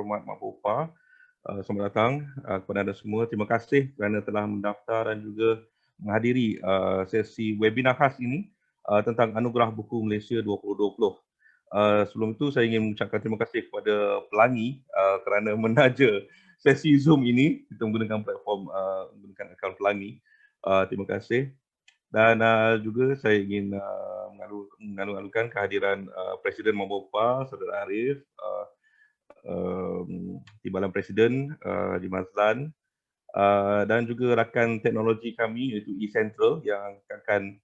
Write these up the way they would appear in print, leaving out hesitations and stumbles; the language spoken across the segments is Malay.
Terhormat Mak Bopa. Selamat datang kepada anda semua. Terima kasih kerana telah mendaftar dan juga menghadiri sesi webinar khas ini tentang Anugerah Buku Malaysia 2020. Sebelum itu saya ingin mengucapkan terima kasih kepada Pelangi kerana menaja sesi Zoom ini. Kita menggunakan platform menggunakan akaun Pelangi. Terima kasih. Dan juga saya ingin mengalu-alukan kehadiran Presiden Mak Bopa, Saudara Arif, Timbalan Presiden Haji Mazlan, dan juga rakan teknologi kami iaitu eCentral yang akan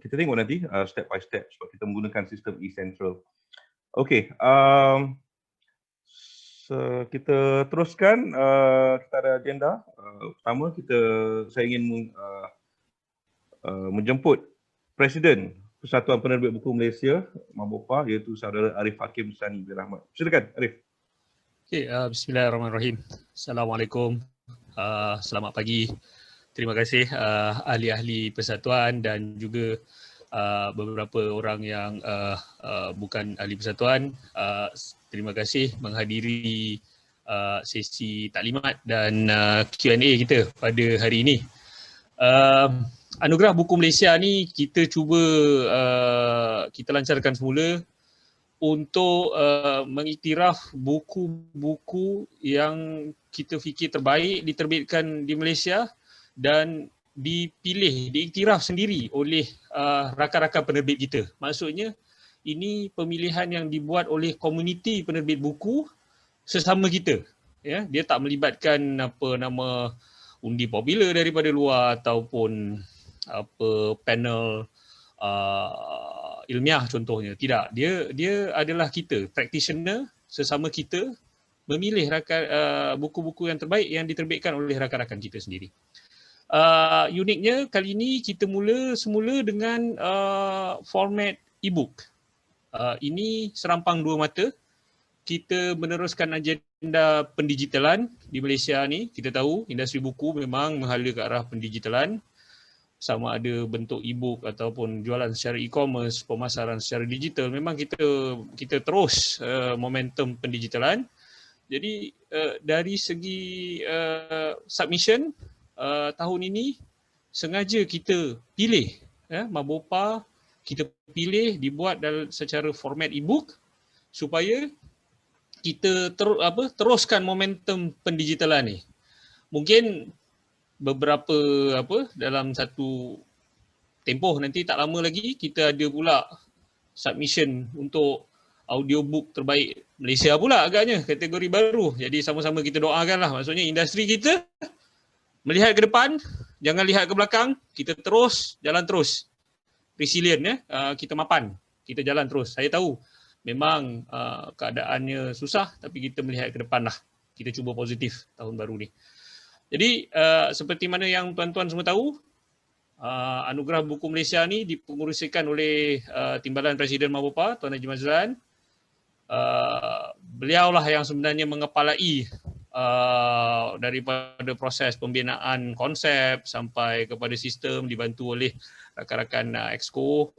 kita tengok nanti step by step sebab kita menggunakan sistem eCentral. Okey, kita teruskan. Kita ada agenda. Pertama saya ingin menjemput Presiden Persatuan Penerbit Buku Malaysia Mak Bopa iaitu Saudara Arif Hakim Sani bin Rahmat. Silakan Arif. Okay, bismillahirrahmanirrahim. Assalamualaikum. Selamat pagi. Terima kasih ahli-ahli persatuan dan juga beberapa orang yang bukan ahli persatuan. Terima kasih menghadiri sesi taklimat dan Q&A kita pada hari ini. Anugerah Buku Malaysia ni kita cuba kita lancarkan semula untuk mengiktiraf buku-buku yang kita fikir terbaik diterbitkan di Malaysia dan dipilih, diiktiraf sendiri oleh rakan-rakan penerbit kita. Maksudnya ini pemilihan yang dibuat oleh komuniti penerbit buku sesama kita. Ya, dia tak melibatkan undi popular daripada luar ataupun panel ilmiah contohnya. Tidak, dia adalah kita, practitioner sesama kita memilih buku-buku yang terbaik yang diterbitkan oleh rakan-rakan kita sendiri. Uniknya kali ini kita semula dengan format e-book. Ini serampang dua mata. Kita meneruskan agenda pendigitalan di Malaysia ni. Kita tahu industri buku memang menghala ke arah pendigitalan. Sama ada bentuk e-book ataupun jualan secara e-commerce, pemasaran secara digital, memang kita terus momentum pendigitalan. Jadi dari segi submission tahun ini sengaja kita pilih Mak Bopa, kita pilih dibuat secara format e-book supaya kita teruskan momentum pendigitalan ni. Mungkin beberapa dalam satu tempoh nanti tak lama lagi kita ada pula submission untuk audiobook terbaik Malaysia pula agaknya, kategori baru. Jadi sama-sama kita doakanlah, maksudnya industri kita melihat ke depan, jangan lihat ke belakang, kita jalan terus. Resilient kita mapan, kita jalan terus. Saya tahu memang keadaannya susah tapi kita melihat ke depan lah. Kita cuba positif tahun baru ni. Jadi seperti mana yang tuan-tuan semua tahu, Anugerah Buku Malaysia ni dipengerusikan oleh Timbalan Presiden Mak Bopa, Tuan Haji Mazlan. Beliaulah yang sebenarnya mengepalai daripada proses pembinaan konsep sampai kepada sistem, dibantu oleh rakan-rakan Exco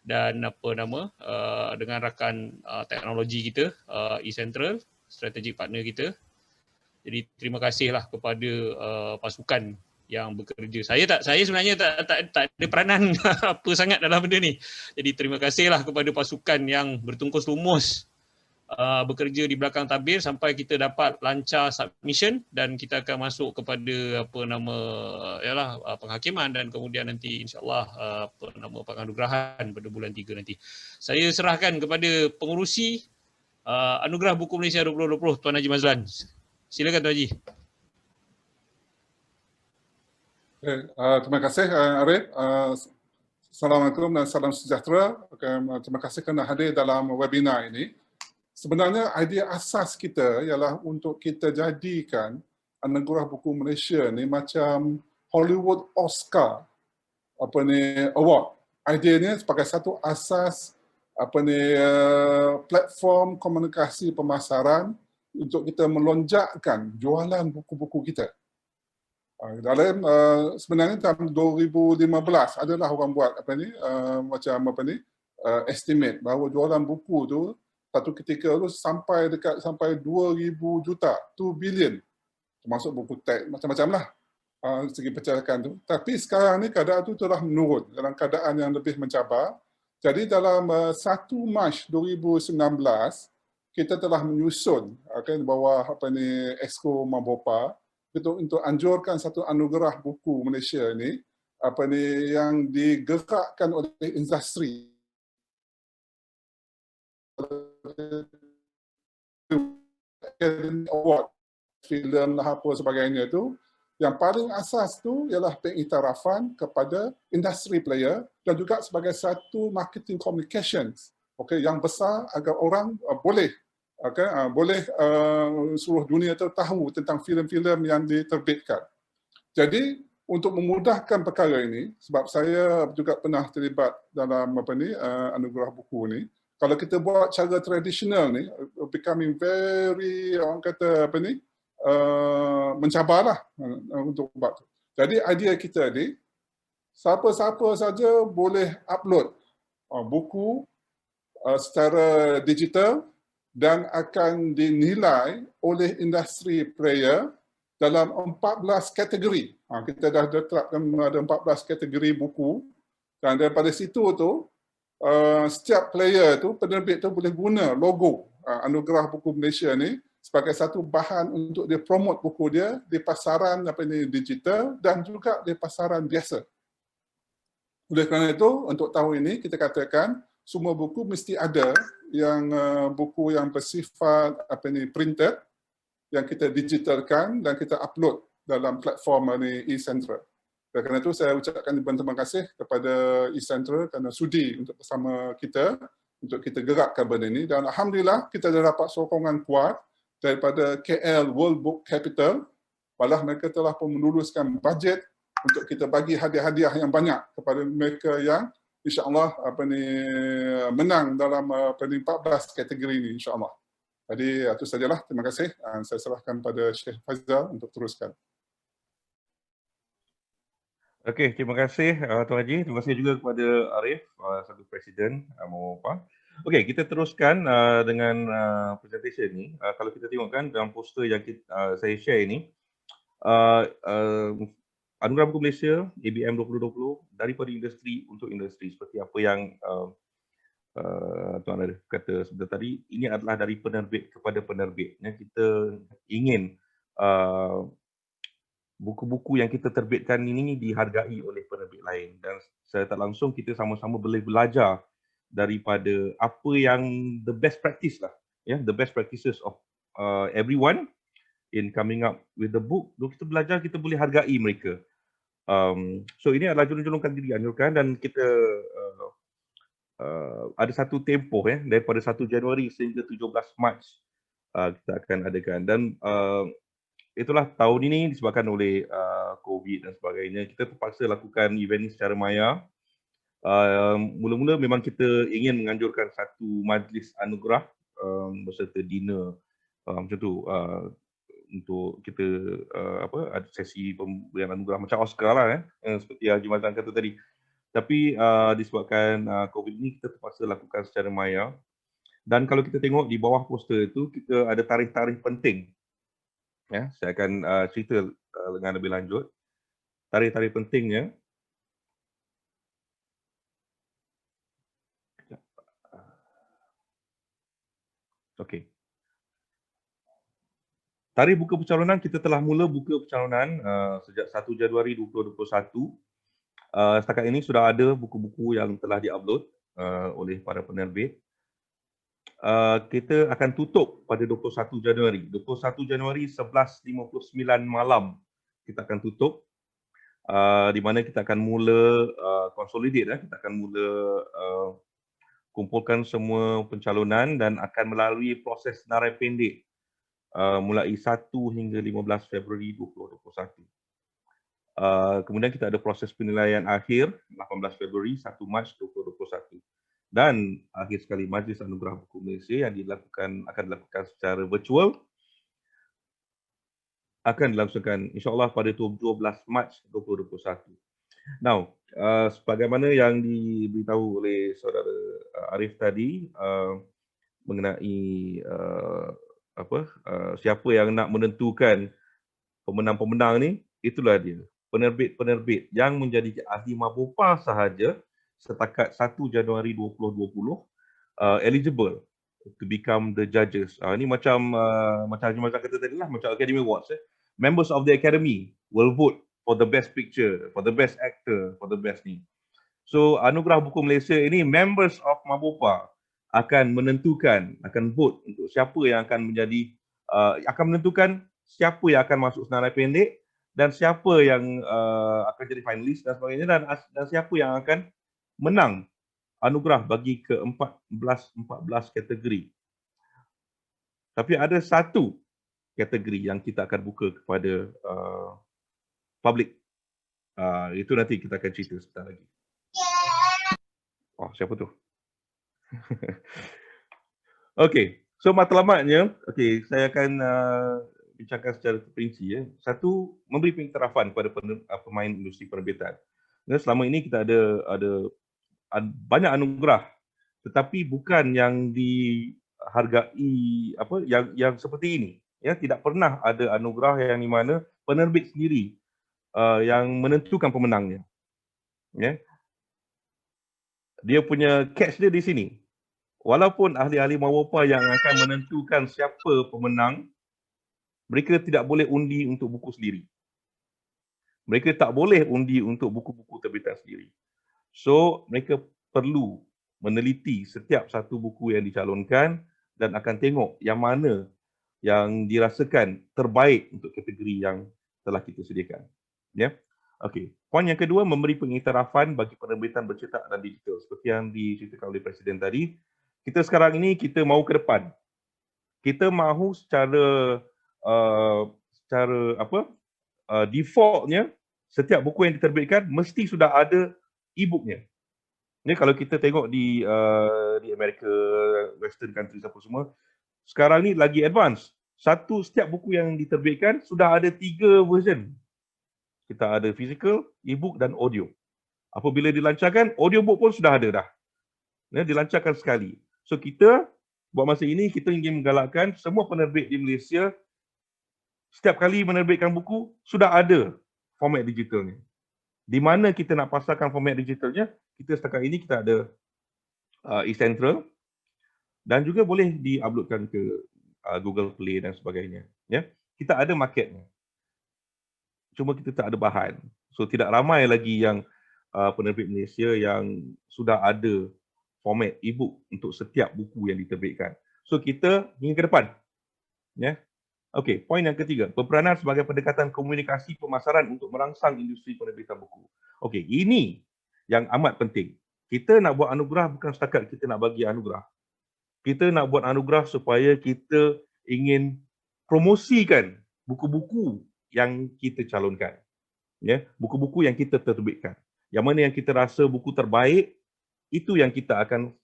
dan dengan rakan teknologi kita, eCentral, strategic partner kita. Jadi terima kasihlah kepada pasukan yang bekerja. Saya sebenarnya tak ada peranan apa sangat dalam benda ni. Jadi terima kasihlah kepada pasukan yang bertungkus lumus bekerja di belakang tabir sampai kita dapat lancar submission dan kita akan masuk kepada penghakiman dan kemudian nanti insya-Allah penganugerahan pada bulan 3 nanti. Saya serahkan kepada pengurusi Anugerah Buku Malaysia 2020 Tuan Haji Mazlan. Silakan Tuan Haji. Terima kasih Arif. Assalamualaikum dan salam sejahtera. Terima kasih kerana hadir dalam webinar ini. Sebenarnya idea asas kita ialah untuk kita jadikan Anugerah Buku Malaysia ni macam Hollywood Oscar award. Ideanya sebagai satu asas platform komunikasi pemasaran untuk kita melonjakkan jualan buku-buku kita. Dalam sebenarnya tahun 2015 adalah orang buat estimate bahawa jualan buku tu satu ketika tu sampai 2,000 juta, 2 billion, termasuk buku teks macam-macam lah segi percetakan tu. Tapi sekarang ni keadaan tu telah menurun dalam keadaan yang lebih mencabar. Jadi dalam 1 Mac 2019 kita telah menyusun di bawah Exco Mambopa untuk anjurkan satu anugerah buku Malaysia ni yang digerakkan oleh industri. Award, filem lah apa sebagainya tu, yang paling asas tu ialah pengiktirafan kepada industry player dan juga sebagai satu marketing communications yang besar agar orang boleh seluruh dunia tu tahu tentang filem-filem yang diterbitkan. Jadi untuk memudahkan perkara ini, sebab saya juga pernah terlibat dalam anugerah buku ni, kalau kita buat cara tradisional ni, becoming very, orang kata mencabarlah untuk buat tu. Jadi idea kita ni, siapa-siapa saja boleh upload buku secara digital dan akan dinilai oleh industri player dalam 14 kategori. Kita dah tetapkan ada 14 kategori buku, dan daripada situ tu, setiap player tu, penerbit tu boleh guna logo Anugerah Buku Malaysia ni sebagai satu bahan untuk dia promote buku dia di pasaran digital dan juga di pasaran biasa. Oleh kerana itu, untuk tahun ini kita katakan semua buku mesti ada yang buku yang bersifat printed, yang kita digitalkan dan kita upload dalam platform eCentral. Oleh kerana itu saya ucapkan terima kasih kepada eCentral kerana sudi untuk bersama kita untuk kita gerakkan benda ini, dan alhamdulillah kita dah dapat sokongan kuat daripada KL World Book Capital. Malah mereka telah pun meluluskan bajet untuk kita bagi hadiah-hadiah yang banyak kepada mereka yang insya-Allah menang dalam 14 kategori ini insya-Allah. Jadi itu sajalah, terima kasih. Saya serahkan pada Syekh Faizal untuk teruskan. Okey, terima kasih Tuan Haji. Terima kasih juga kepada Arif, satu Presiden Mambopa. Okey, kita teruskan dengan presentation ni. Kalau kita tengok kan dalam poster yang saya share ini, Anugerah Buku Malaysia ABM 2020 daripada industri untuk industri, seperti apa yang Tuan Arif kata sebentar tadi, ini adalah dari penerbit kepada penerbit. Kita ingin buku-buku yang kita terbitkan ini dihargai oleh penerbit lain, dan secara tak langsung kita sama-sama boleh belajar daripada apa yang the best practice lah, the best practices of everyone in coming up with the book. Kita belajar, kita boleh hargai mereka. So ini adalah julung-julungkan diri anjurkan, dan kita ada satu tempoh daripada 1 Januari sehingga 17 Mac kita akan adakan, dan itulah tahun ini disebabkan oleh COVID dan sebagainya, kita terpaksa lakukan event ini secara maya. Mula-mula memang kita ingin menganjurkan satu majlis anugerah beserta dinner macam tu, untuk kita ada sesi pemberian anugerah macam Oscar lah, seperti Haji Mazlan kata tadi. Tapi disebabkan COVID ini kita terpaksa lakukan secara maya. Dan kalau kita tengok di bawah poster itu, kita ada tarikh-tarikh penting. Saya akan cerita dengan lebih lanjut tarikh-tarikh pentingnya. Okey. Tarikh buka pencalonan, kita telah mula buka pencalonan sejak 1 Januari 2021. Setakat ini sudah ada buku-buku yang telah diupload oleh para penerbit. Kita akan tutup pada 21 Januari. 21 Januari 11.59 malam kita akan tutup, di mana kita akan mula consolidate, kita akan mula kumpulkan semua pencalonan dan akan melalui proses senarai pendek mulai 1 hingga 15 Februari 2021. Kemudian kita ada proses penilaian akhir 18 Februari 1 Mac 2021. Dan akhir sekali Majlis Anugerah Buku Malaysia yang akan dilakukan secara virtual akan dilangsungkan insya-Allah pada 12 Mac 2021. Now, sebagaimana yang diberitahu oleh saudara Arif tadi, mengenai siapa yang nak menentukan pemenang-pemenang ni, itulah dia. Penerbit-penerbit yang menjadi ahli Mabopa sahaja setakat 1 Januari 2020 eligible to become the judges. Ini macam kata tadi lah, macam Academy Awards. Members of the Academy will vote for the best picture, for the best actor, for the best ni. So Anugerah Buku Malaysia ini members of Mabopa akan menentukan, akan vote untuk siapa yang akan menjadi, akan menentukan siapa yang akan masuk senarai pendek dan siapa yang akan jadi finalis dan sebagainya, dan siapa yang akan menang anugerah bagi ke-14 kategori. Tapi ada satu kategori yang kita akan buka kepada public. Itu nanti kita akan cerita sebentar lagi. Oh, siapa tu? Okey, so matlamatnya, saya akan bincangkan secara terperinci. Satu, memberi pengiktirafan kepada pemain industri penerbitan. Selama ini kita ada banyak anugerah, tetapi bukan yang dihargai yang seperti ini. Tidak pernah ada anugerah yang di mana penerbit sendiri yang menentukan pemenangnya. Dia punya catch dia di sini. Walaupun ahli-ahli Mabopa yang akan menentukan siapa pemenang, mereka tidak boleh undi untuk buku sendiri. Mereka tak boleh undi untuk buku-buku terbitan sendiri. So, mereka perlu meneliti setiap satu buku yang dicalonkan dan akan tengok yang mana yang dirasakan terbaik untuk kategori yang telah kita sediakan. Okey. Poin yang kedua, memberi pengiktirafan bagi penerbitan bercetak dan digital. Seperti yang diceritakan oleh Presiden tadi, kita sekarang ini kita mahu ke depan. Kita mahu secara defaultnya setiap buku yang diterbitkan mesti sudah ada e-booknya. Ini kalau kita tengok di Amerika, Western countries apa semua, sekarang ni lagi advance. Setiap buku yang diterbitkan sudah ada 3 version. Kita ada physical, e-book dan audio. Apabila dilancarkan, audiobook pun sudah ada dah. Dilancarkan sekali. So kita buat masa ini kita ingin menggalakkan semua penerbit di Malaysia setiap kali menerbitkan buku sudah ada format digitalnya. Di mana kita nak pasarkan format digitalnya, kita setakat ini kita ada eCentral dan juga boleh di-uploadkan ke Google Play dan sebagainya. Kita ada marketnya. Cuma kita tak ada bahan. So tidak ramai lagi yang penerbit Malaysia yang sudah ada format e-book untuk setiap buku yang diterbitkan. So kita hingga ke depan. Okey, poin yang ketiga, berperanan sebagai pendekatan komunikasi pemasaran untuk merangsang industri penerbitan buku. Okey, ini yang amat penting. Kita nak buat anugerah bukan setakat kita nak bagi anugerah. Kita nak buat anugerah supaya kita ingin promosikan buku-buku yang kita calonkan. Buku-buku yang kita terbitkan. Yang mana yang kita rasa buku terbaik, itu yang kita akan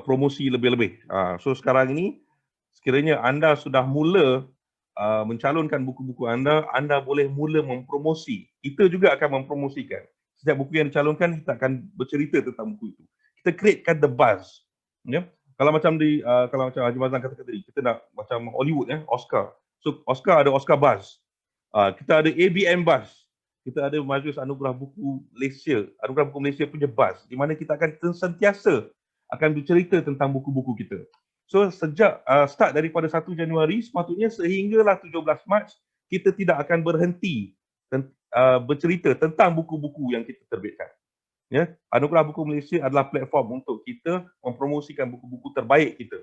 promosi lebih-lebih. So sekarang ini sekiranya anda sudah mula mencalonkan buku-buku anda, anda boleh mula mempromosi. Kita juga akan mempromosikan. Setiap buku yang dicalonkan, kita akan bercerita tentang buku itu. Kita createkan the buzz. Kalau macam Haji Mazlan kata tadi, kita nak macam Hollywood, Oscar. So Oscar ada Oscar Buzz. Kita ada ABM Buzz. Kita ada Majlis Anugerah Buku Malaysia, Anugerah Buku Malaysia punya buzz, di mana kita akan sentiasa akan bercerita tentang buku-buku kita. So sejak start daripada 1 Januari, sepatutnya sehinggalah 17 Mac, kita tidak akan berhenti bercerita tentang buku-buku yang kita terbitkan. Anugerah Buku Malaysia adalah platform untuk kita mempromosikan buku-buku terbaik kita.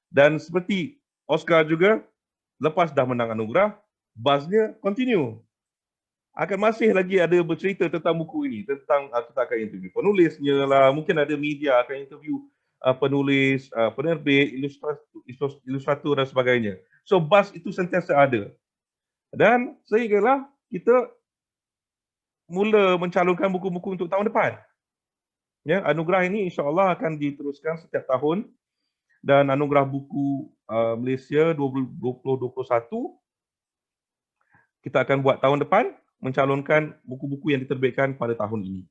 Dan seperti Oscar juga, lepas dah menang anugerah, buzznya continue. Akan masih lagi ada bercerita tentang buku ini, tentang kita akan interview penulisnya lah, mungkin ada media akan interview penulis, penerbit, ilustrator dan sebagainya. So buzz itu sentiasa ada. Dan sehinggalah kita mula mencalonkan buku-buku untuk tahun depan. Anugerah ini insya-Allah akan diteruskan setiap tahun, dan Anugerah Buku Malaysia 2021 kita akan buat tahun depan, mencalonkan buku-buku yang diterbitkan pada tahun ini.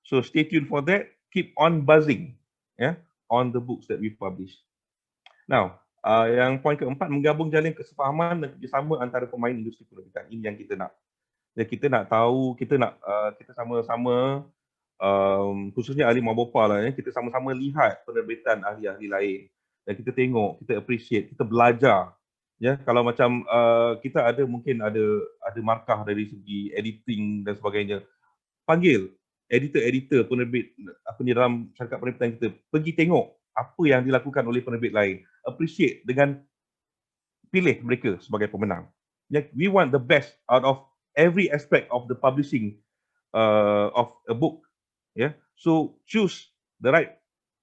So stay tuned for that. Keep on buzzing, yeah, on the books that we publish. Now, yang poin keempat, menggabung jalin kesepahaman dan kerjasama antara pemain industri penerbitan. Ini yang kita nak. Dan kita nak tahu, kita nak kita sama-sama, khususnya ahli Mabopa lah, ya, kita sama-sama lihat penerbitan ahli-ahli lain. Dan kita tengok, kita appreciate, kita belajar. Ya, kalau macam kita ada mungkin ada markah dari segi editing dan sebagainya, panggil editor-editor penerbit apa ni dalam syarikat penerbitan kita, pergi tengok apa yang dilakukan oleh penerbit lain, appreciate dengan pilih mereka sebagai pemenang. We want the best out of every aspect of the publishing of a book. Yeah, so choose the right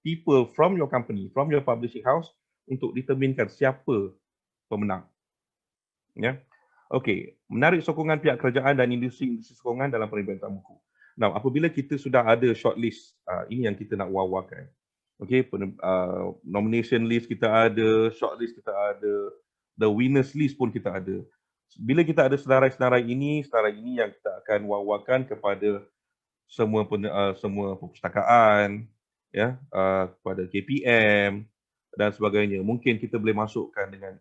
people from your company, from your publishing house untuk determinekan siapa pemenang. Ya, okey. Menarik sokongan pihak kerajaan dan industri sokongan dalam penerbitan buku. Now, apabila kita sudah ada shortlist, ini yang kita nak wawakan. Okey, nomination list kita ada, shortlist kita ada, the winners list pun kita ada. Bila kita ada senarai-senarai ini yang kita akan wawakan kepada semua perpustakaan, ya, kepada KPM dan sebagainya. Mungkin kita boleh masukkan dengan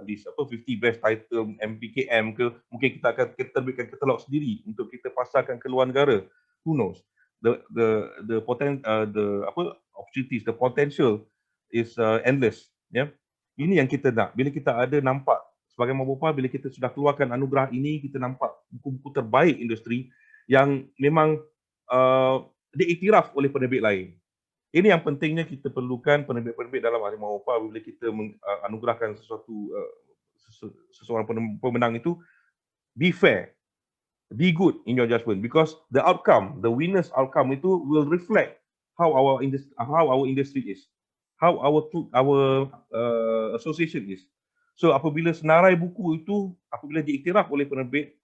list 50 best title MPKM ke, mungkin kita akan terbitkan katalog sendiri untuk kita pasarkan ke luar negara. Who knows? The opportunities, the potential is endless. Ya, ini yang kita nak. Bila kita ada nampak sebagai Mabopa, bila kita sudah keluarkan anugerah ini, kita nampak buku-buku terbaik industri yang memang diiktiraf oleh penerbit lain. Ini yang pentingnya kita perlukan penerbit-penerbit dalam ahli Mabopa. Bila kita anugerahkan seseorang pemenang itu, be fair, be good in your judgment, because the outcome, the winner's outcome itu will reflect how our industry is, how our association is. So apabila senarai buku itu, apabila diiktiraf oleh penerbit,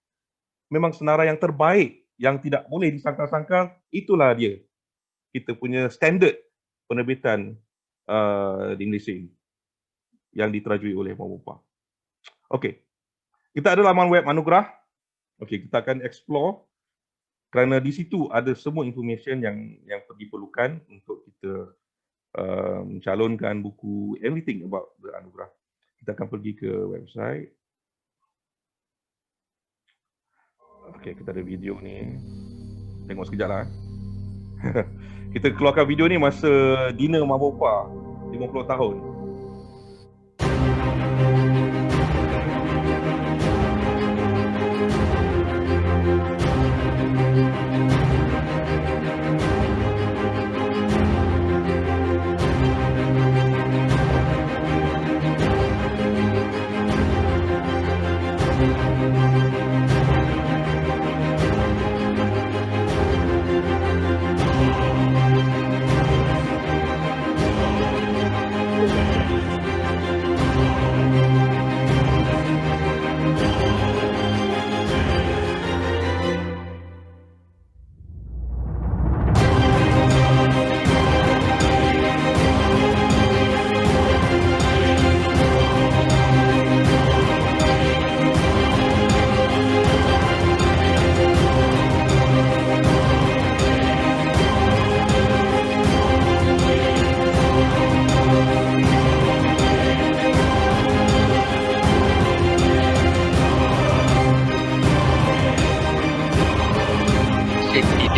memang senarai yang terbaik, yang tidak boleh disangkal-sangkal, itulah dia. Kita punya standard penerbitan di Malaysia ini yang diterajui oleh Mabopa. Okey. Kita ada laman web anugerah. Okey, kita akan explore kerana di situ ada semua information yang diperlukan untuk kita mencalonkan buku, everything about the anugerah. Kita akan pergi ke website. Okey, kita ada video ni. Tengok sekejap lah. Kita keluarkan video ni masa dinner Mabopa 50 tahun.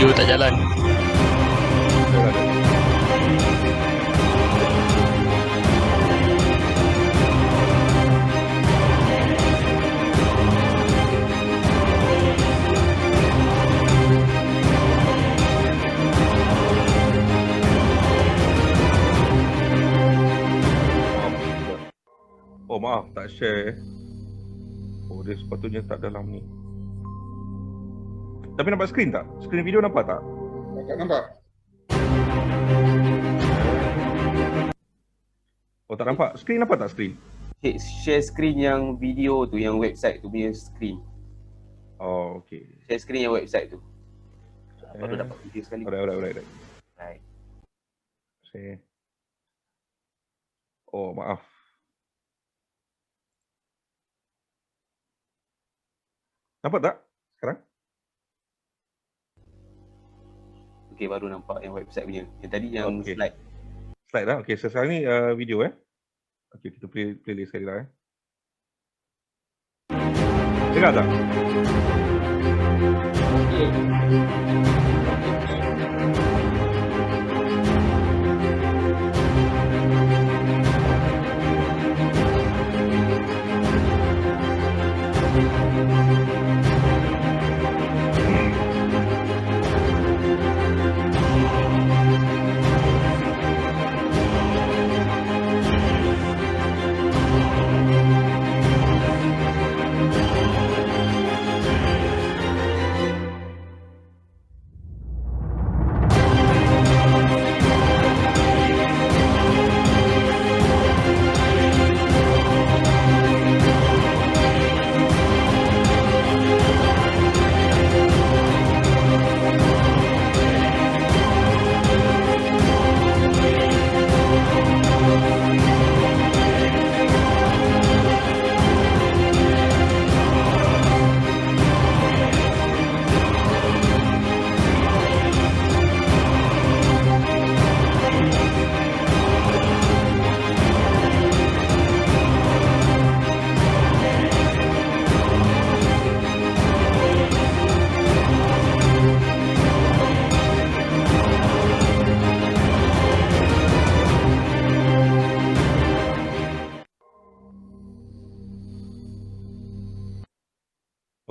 Video tak jalan. Oh maaf, tak share. Oh, dia sepatutnya tak dalam ni. Tapi nampak skrin tak? Skrin video nampak tak? Tak nampak. Oh, tak nampak. Skrin nampak tak skrin? Share screen yang video tu, yang website tu punya screen. Oh, okey. Share screen yang website tu. Baru dapat video sekali. Alright. Right. Share. Oh, maaf. Nampak tak sekarang? okey baru nampak yang website punya. Yang tadi yang Okey. slide. Slide dah. Okey, sekarang ni video Okey, kita play sekali lah Dengar tak?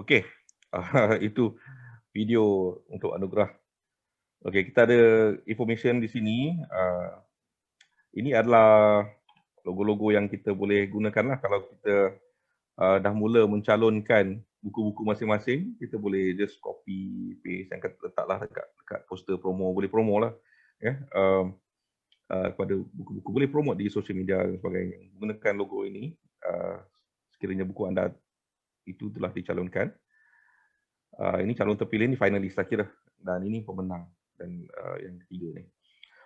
Okey, itu video untuk anugerah. Okey, kita ada information di sini. Ini adalah logo-logo yang kita boleh gunakan lah kalau kita dah mula mencalonkan buku-buku masing-masing. Kita boleh just copy, paste dan letaklah dekat poster promo. Boleh promo lah. Kepada buku-buku. Boleh promote di social media dan sebagainya. Gunakan logo ini sekiranya buku anda itu telah dicalonkan. Ini calon terpilih, ni finalis saya kira. Dan ini pemenang. Dan yang ketiga ni.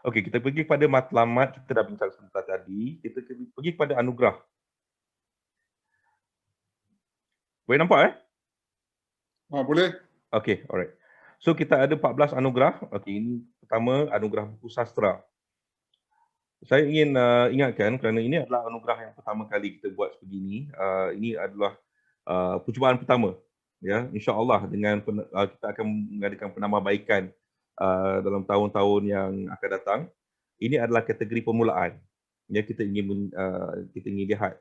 Okey, kita pergi pada matlamat. Kita dah bincang sebentar tadi. Kita pergi kepada anugerah. Boleh nampak Boleh. Okey, alright. So kita ada 14 anugerah. Okey, ini pertama anugerah buku sastra. Saya ingin ingatkan kerana ini adalah anugerah yang pertama kali kita buat sebegini. Ini adalah percubaan pertama. Ya, insya-Allah dengan kita akan mengadakan penambahbaikan dalam tahun-tahun yang akan datang. Ini adalah kategori permulaan. Ya, kita ingin lihat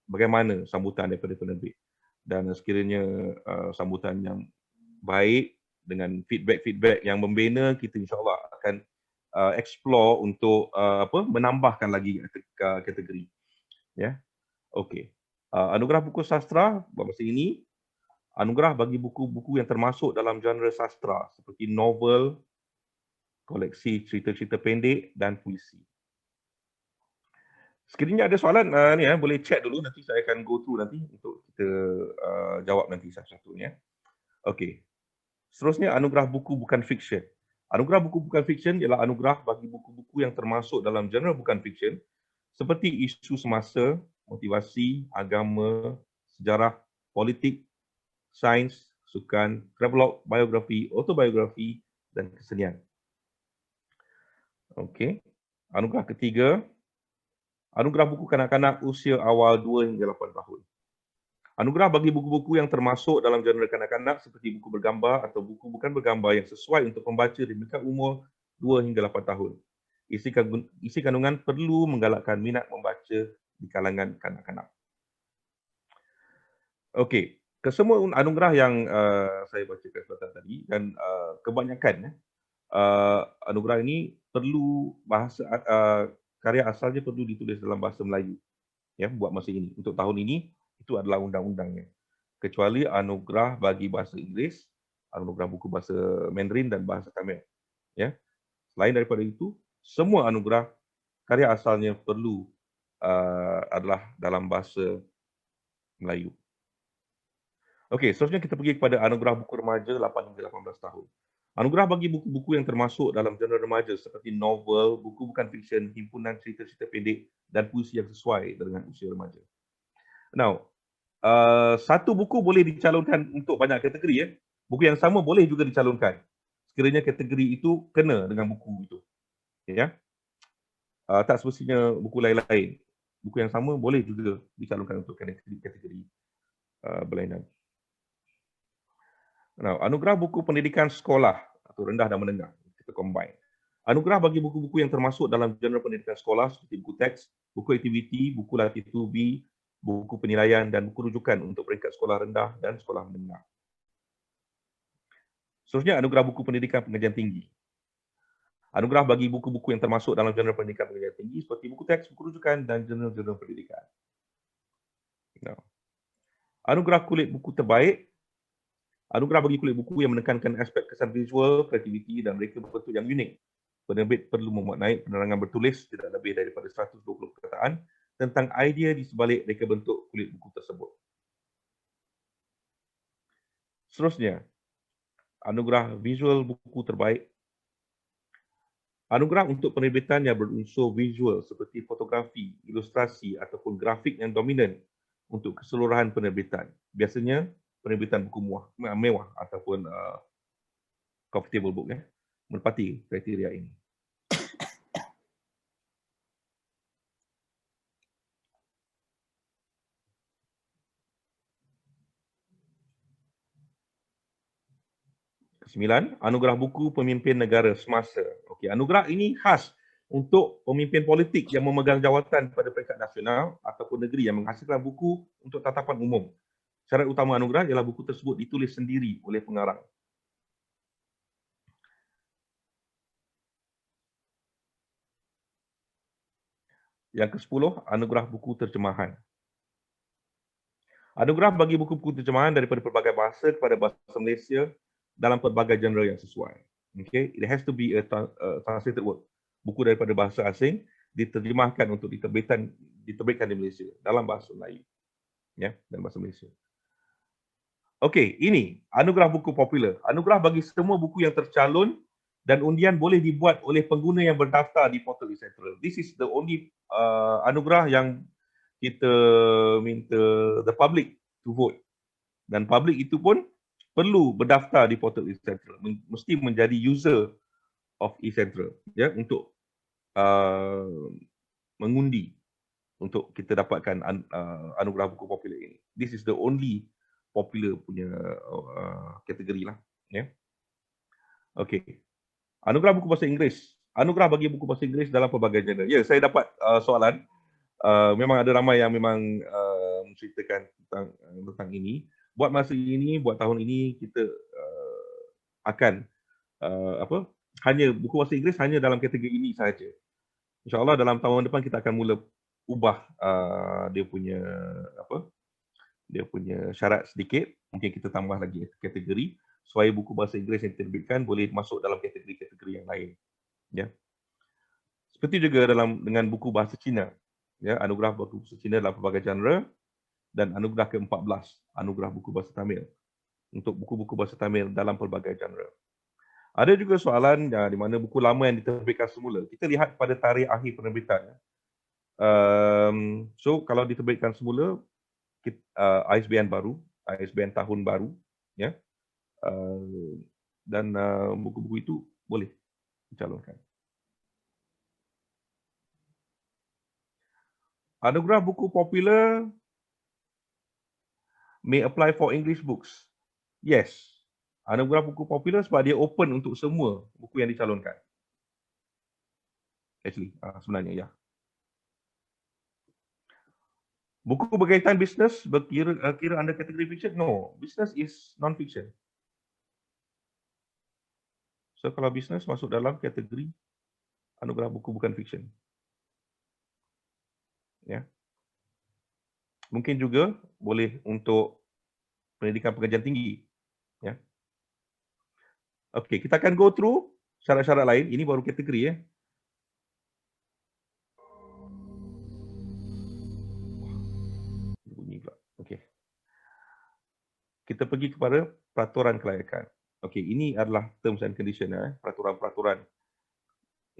bagaimana sambutan daripada penerbit. Dan sekiranya sambutan yang baik dengan feedback yang membina, kita insya-Allah akan explore untuk menambahkan lagi kategori. Ya. Okey. Anugerah buku sastra masa ini anugerah bagi buku-buku yang termasuk dalam genre sastra seperti novel, koleksi cerita-cerita pendek dan puisi. Sekiranya ada soalan boleh chat dulu, nanti saya akan go through nanti untuk kita jawab nanti satu-satunya. Okey. Seterusnya anugerah buku bukan fiksyen. Anugerah buku bukan fiksyen ialah anugerah bagi buku-buku yang termasuk dalam genre bukan fiksyen seperti isu semasa, motivasi, agama, sejarah, politik, sains, sukan, travelog, biografi, autobiografi dan kesenian. Okey. Anugerah ketiga, anugerah buku kanak-kanak usia awal 2 hingga 8 tahun. Anugerah bagi buku-buku yang termasuk dalam genre kanak-kanak seperti buku bergambar atau buku bukan bergambar yang sesuai untuk pembaca di bingkai umur 2 hingga 8 tahun. Isi kandungan perlu menggalakkan minat membaca di kalangan kanak-kanak. Okey, kesemua anugerah yang saya bacakan sebentar tadi dan kebanyakan anugerah ini perlu bahasa karya asalnya perlu ditulis dalam bahasa Melayu. Ya, buat masa ini. Untuk tahun ini itu adalah undang-undangnya. Kecuali anugerah bagi bahasa Inggeris, anugerah buku bahasa Mandarin dan bahasa Tamil. Ya. Selain daripada itu, semua anugerah karya asalnya perlu adalah dalam bahasa Melayu. Okey, seterusnya kita pergi kepada anugerah buku remaja 8 hingga 18 tahun. Anugerah bagi buku-buku yang termasuk dalam genre remaja seperti novel, buku bukan fiksyen, himpunan cerita-cerita pendek dan puisi yang sesuai dengan usia remaja. Now, satu buku boleh dicalonkan untuk banyak kategori. Buku yang sama boleh juga dicalonkan. sekiranya kategori itu kena dengan buku itu. Ya. Tak semestinya buku lain-lain. Buku yang sama boleh juga dicalonkan untuk kategori berlainan. Now, anugerah buku pendidikan sekolah atau rendah dan menengah, kita combine. Anugerah bagi buku-buku yang termasuk dalam jurnal pendidikan sekolah seperti buku teks, buku aktiviti, buku latih tubi, buku penilaian dan buku rujukan untuk peringkat sekolah rendah dan sekolah menengah. Seterusnya, anugerah buku pendidikan pengajian tinggi. Anugerah bagi buku-buku yang termasuk dalam jurnal pendidikan pengajian tinggi seperti buku teks, buku rujukan dan jurnal-jurnal pendidikan. Now, anugerah kulit buku terbaik. Anugerah bagi kulit buku yang menekankan aspek kesan visual, kreativiti dan reka berbentuk yang unik. Penerbit perlu memuat naik penerangan bertulis tidak lebih daripada 120 perkataan tentang idea di sebalik reka bentuk kulit buku tersebut. Seterusnya, anugerah visual buku terbaik. Anugerah untuk penerbitan yang berunsur visual seperti fotografi, ilustrasi ataupun grafik yang dominan untuk keseluruhan penerbitan. Biasanya penerbitan buku mewah ataupun coffee table book menepati kriteria ini. Kesembilan, anugerah buku pemimpin negara semasa. Okey, anugerah ini khas untuk pemimpin politik yang memegang jawatan pada peringkat nasional ataupun negeri yang menghasilkan buku untuk tatapan umum. Syarat utama anugerah ialah buku tersebut ditulis sendiri oleh pengarang. Yang ke-10, anugerah buku terjemahan. Anugerah bagi buku-buku terjemahan daripada pelbagai bahasa kepada bahasa Malaysia dalam pelbagai genre yang sesuai. Okay? It has to be a translated work. Buku daripada bahasa asing diterjemahkan untuk diterbitkan di Malaysia dalam bahasa Melayu. Ya, dalam bahasa Malaysia. Okey, ini anugerah buku popular. Anugerah bagi semua buku yang tercalon dan undian boleh dibuat oleh pengguna yang berdaftar di portal e-Central. This is the only anugerah yang kita minta the public to vote. Dan public itu pun perlu berdaftar di portal e-Central. Mesti menjadi user of e-Central ya, untuk mengundi untuk kita dapatkan anugerah buku popular ini. This is the only popular punya kategori lah. Ya. Okey. Anugerah buku bahasa Inggeris. Anugerah bagi buku bahasa Inggeris dalam pelbagai genre. Ya, saya dapat soalan. Memang ada ramai yang memang menceritakan tentang ini. Buat masa ini, buat tahun ini, kita akan hanya buku bahasa Inggeris hanya dalam kategori ini sahaja. InsyaAllah dalam tahun depan kita akan mula ubah dia punya syarat sedikit. Mungkin kita tambah lagi kategori supaya buku bahasa Inggeris yang diterbitkan boleh masuk dalam kategori-kategori yang lain. Ya. Seperti juga dengan buku bahasa Cina. Ya, anugerah buku bahasa Cina dalam pelbagai genre dan anugerah ke-14, anugerah buku bahasa Tamil untuk buku-buku bahasa Tamil dalam pelbagai genre. Ada juga soalan di mana buku lama yang diterbitkan semula. Kita lihat pada tarikh akhir penerbitan. So kalau diterbitkan semula, ISBN baru, ISBN tahun baru, ya, dan buku-buku itu boleh dicalonkan. Anugerah buku popular may apply for English books. Yes. Anugerah buku popular sebab dia open untuk semua buku yang dicalonkan. Actually, sebenarnya ya. Buku berkaitan bisnes kira under kategori fiction? No, business is non-fiction. So kalau bisnes masuk dalam kategori anugerah buku bukan fiction. Ya. Mungkin juga boleh untuk pendidikan pengajian tinggi. Ya. Okey, kita akan go through syarat-syarat lain. Ini baru kategori ya. Bunyi pula. Okey. Kita pergi kepada peraturan kelayakan. Okey, ini adalah terms and condition peraturan-peraturan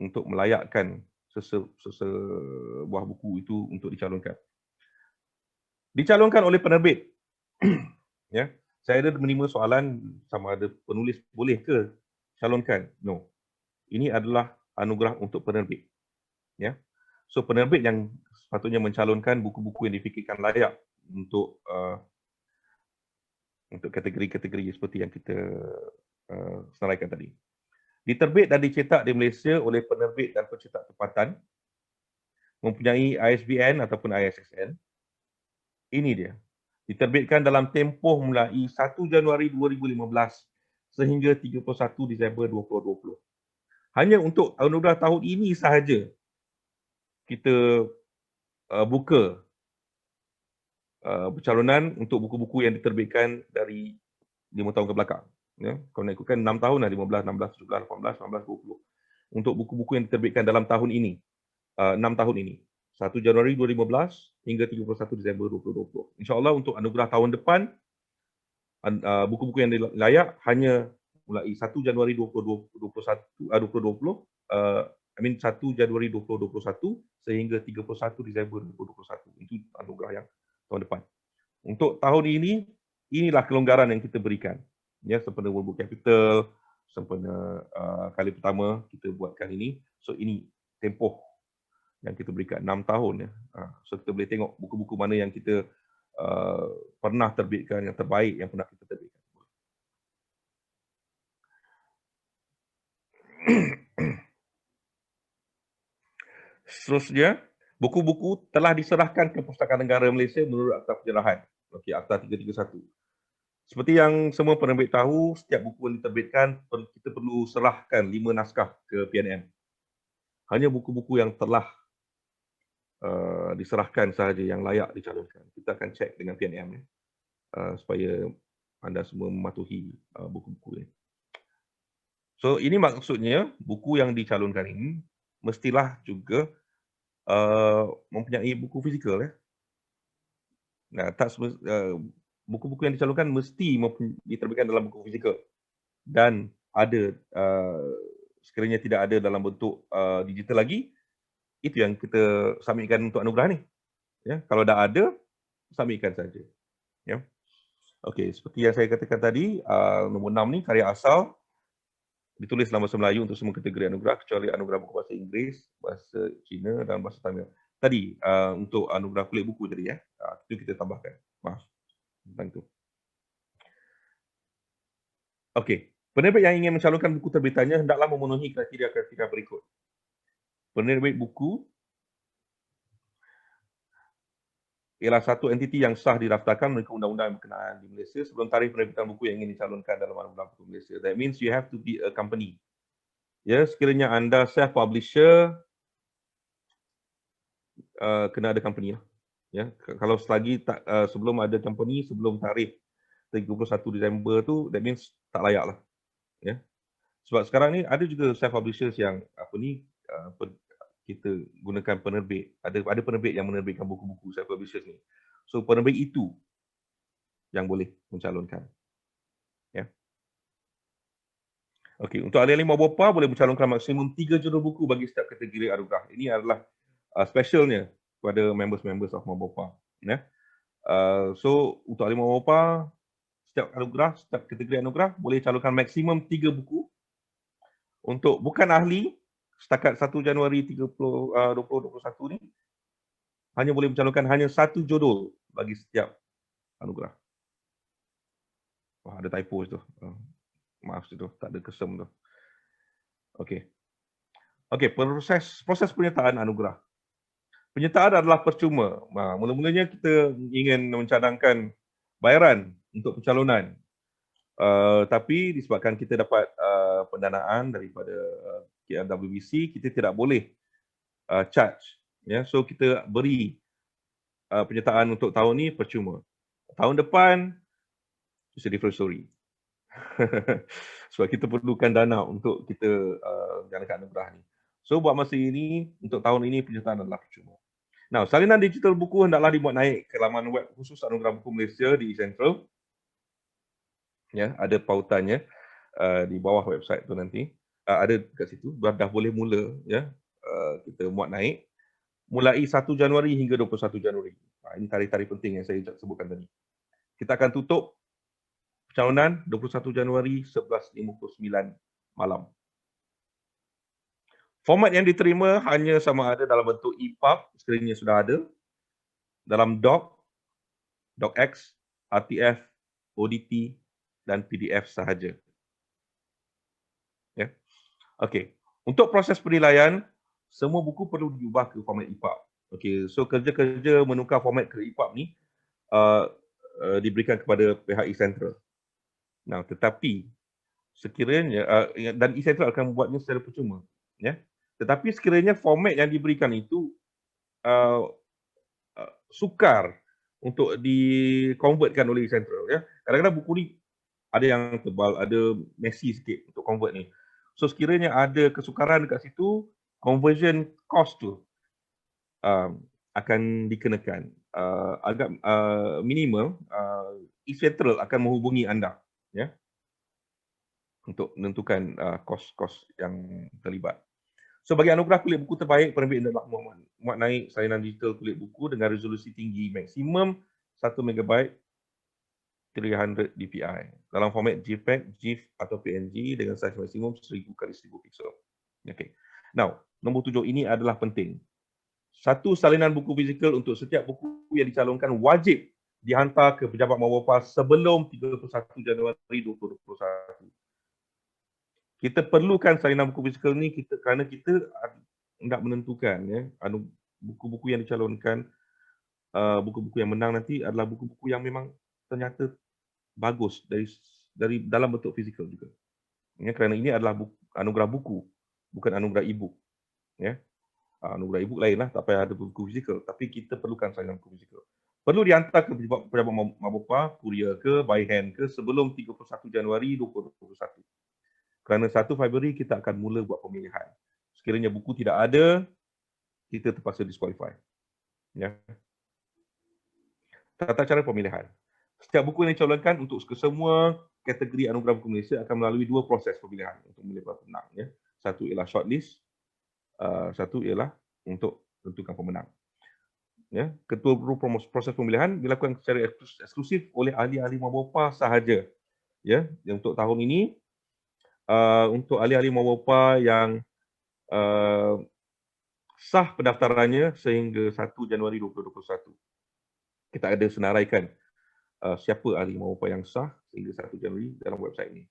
untuk melayakkan sesebuah buku itu untuk dicalonkan. Dicalonkan oleh penerbit. Ya. Saya ada menerima soalan sama ada penulis boleh ke calonkan. No. Ini adalah anugerah untuk penerbit. Ya. So penerbit yang sepatutnya mencalonkan buku-buku yang difikirkan layak untuk kategori-kategori seperti yang kita senaraikan tadi. Diterbit dan dicetak di Malaysia oleh penerbit dan pencetak tempatan, mempunyai ISBN ataupun ISSN. Ini dia. Diterbitkan dalam tempoh mulai 1 Januari 2015 sehingga 31 Disember 2020. Hanya untuk anugerah tahun ini sahaja kita buka pencalonan untuk buku-buku yang diterbitkan dari 5 tahun ke belakang. Ya, kalau nak ikutkan 6 tahun lah, 15, 16, 17, 18, 19, 20. Untuk buku-buku yang diterbitkan dalam tahun ini, 6 tahun ini. 1 Januari 2015 hingga 31 Disember 2020. InsyaAllah untuk anugerah tahun depan, buku-buku yang layak hanya mulai 1 Januari 2020, 1 Januari 2021 sehingga 31 Disember 2021. Itu anugerah yang tahun depan. Untuk tahun ini, inilah kelonggaran yang kita berikan. Ya, sempena World Book Capital, sempena kali pertama kita buat kali ini. So ini tempoh yang kita berikan 6 tahun ya. So kita boleh tengok buku-buku mana yang kita pernah terbitkan yang terbaik yang pernah kita terbitkan. Seterusnya, buku-buku telah diserahkan ke Pustakaan Negara Malaysia menurut Akta Penjarahan. Okey, Akta 331. Seperti yang semua penerbit tahu, setiap buku yang diterbitkan, kita perlu serahkan 5 naskah ke PNM. Hanya buku-buku yang telah diserahkan sahaja yang layak dicalonkan. Kita akan cek dengan PNM supaya anda semua mematuhi buku-buku ini. So ini maksudnya buku yang dicalonkan ini mestilah juga mempunyai buku fizikal ya. Nah, buku-buku yang dicalonkan mesti diterbitkan dalam buku fizikal dan ada sekiranya tidak ada dalam bentuk digital lagi, itu yang kita submitkan untuk anugerah ni. Ya, kalau dah ada, submitkan saja. Ya. Okey, seperti yang saya katakan tadi, nombor 6 ni karya asal ditulis dalam bahasa Melayu untuk semua kategori anugerah kecuali anugerah buku bahasa Inggeris, bahasa Cina dan bahasa Tamil. Tadi untuk anugerah kulit buku tadi ya. Itu kita tambahkan. Maaf tentang itu. Okey, penerbit yang ingin mencalonkan buku terbitannya hendaklah memenuhi kriteria-kriteria berikut. Penerbit buku ialah satu entiti yang sah didaftarkan menurut undang-undang berkenaan di Malaysia sebelum tarikh penerbitan buku yang ingin dicalonkan dalam anugerah buku Malaysia. That means you have to be a company. Ya, sekiranya anda self-publisher, kena ada company lah. Ya, kalau selagi tak, sebelum ada company, sebelum tarikh 31 Disember tu, that means tak layak lah. Ya. Sebab sekarang ni ada juga self-publishers yang kita gunakan penerbit. Ada penerbit yang menerbitkan buku-buku self-publishers ni. So penerbit itu yang boleh mencalonkan. Ya. Okey, untuk ahli-ahli Maubopa boleh mencalonkan maksimum 3 judul buku bagi setiap kategori anugerah. Ini adalah specialnya kepada members of Maubopa. Ya. So untuk ahli Maubopa, setiap anugerah, setiap kategori anugerah boleh calonkan maksimum 3 buku. Untuk bukan ahli, setakat 1 Januari 2021 ni, hanya boleh mencalonkan hanya 1 judul bagi setiap anugerah. Wah, ada typo tu. Maaf tu, tak ada kesem tu. Okey. Okey, proses penyertaan anugerah. Penyertaan adalah percuma. Mula-mulanya kita ingin mencadangkan bayaran untuk pencalonan. Tapi disebabkan kita dapat pendanaan daripada KLWBC, kita tidak boleh charge. Ya, so kita beri penyertaan untuk tahun ni percuma. Tahun depan, it's a different story. Sebab kita perlukan dana untuk kita jalankan anugerah ni. So buat masa ini, untuk tahun ini penyertaan adalah percuma. Now, salinan digital buku hendaklah dibuat naik ke laman web khusus Anugerah Buku Malaysia di Central. Ya, ada pautannya di bawah website tu nanti. Ada dekat situ, dah boleh mula ya. Kita muat naik mulai 1 Januari hingga 21 Januari. Ini tarikh-tarikh penting yang saya sebutkan tadi. Kita akan tutup pencalonan 21 Januari 11.59 malam. Format yang diterima hanya sama ada dalam bentuk EPUB, skrinnya sudah ada, dalam doc, docx, RTF, ODT dan PDF sahaja. Ya. Okey. Untuk proses penilaian, semua buku perlu diubah ke format EPUB. Okey, so kerja-kerja menukar format ke EPUB ni diberikan kepada pihak eCentral. Nah, tetapi sekiranya dan eCentral akan membuatnya secara percuma, ya. Tetapi sekiranya format yang diberikan itu sukar untuk di-convertkan oleh eCentral, ya. Kadang-kadang buku ni ada yang tebal, ada messy sikit untuk convert ni. So sekiranya ada kesukaran dekat situ, conversion cost tu akan dikenakan. Agak minimal, eCentral akan menghubungi anda, ya, untuk menentukan kos-kos yang terlibat. So bagi anugerah kulit buku terbaik, penerbit adalah muat naik salinan digital kulit buku dengan resolusi tinggi maksimum 1 MB 300 dpi dalam format JPEG, GIF atau PNG dengan saiz maksimum 1000 x 1000 pixel. Okay. Now, nombor 7 ini adalah penting. Satu salinan buku fizikal untuk setiap buku yang dicalonkan wajib dihantar ke pejabat Mawopah sebelum 31 Januari 2021. Kita perlukan salinan buku fizikal ni kerana kita hendak menentukan, ya, buku-buku yang dicalonkan, buku-buku yang menang nanti adalah buku-buku yang memang ternyata bagus dari dalam bentuk fizikal juga. Ya, kerana ini adalah anugerah buku, bukan anugerah e-book. Ya. Anugerah e-book lainlah, tak payah ada buku fizikal, tapi kita perlukan salinan buku fizikal. Perlu dihantar ke pejabat Mawopah, kurier ke, by hand ke sebelum 31 Januari 2021. Kerana 1 Februari kita akan mula buat pemilihan. Sekiranya buku tidak ada, kita terpaksa disqualify. Ya. Tata cara pemilihan. Setiap buku yang dicalonkan untuk kesemua kategori anugerah buku Malaysia akan melalui 2 proses pemilihan untuk memilih pemenang. Ya. Satu ialah shortlist, satu ialah untuk tentukan pemenang. Ya. Ketua proses pemilihan dilakukan secara eksklusif oleh ahli-ahli Mawopah sahaja. Ya. Untuk tahun ini, untuk ahli-ahli Mawopah yang sah pendaftarannya sehingga 1 Januari 2021. Kita ada senaraikan siapa ahli Mawopah yang sah sehingga 1 Januari dalam website ini.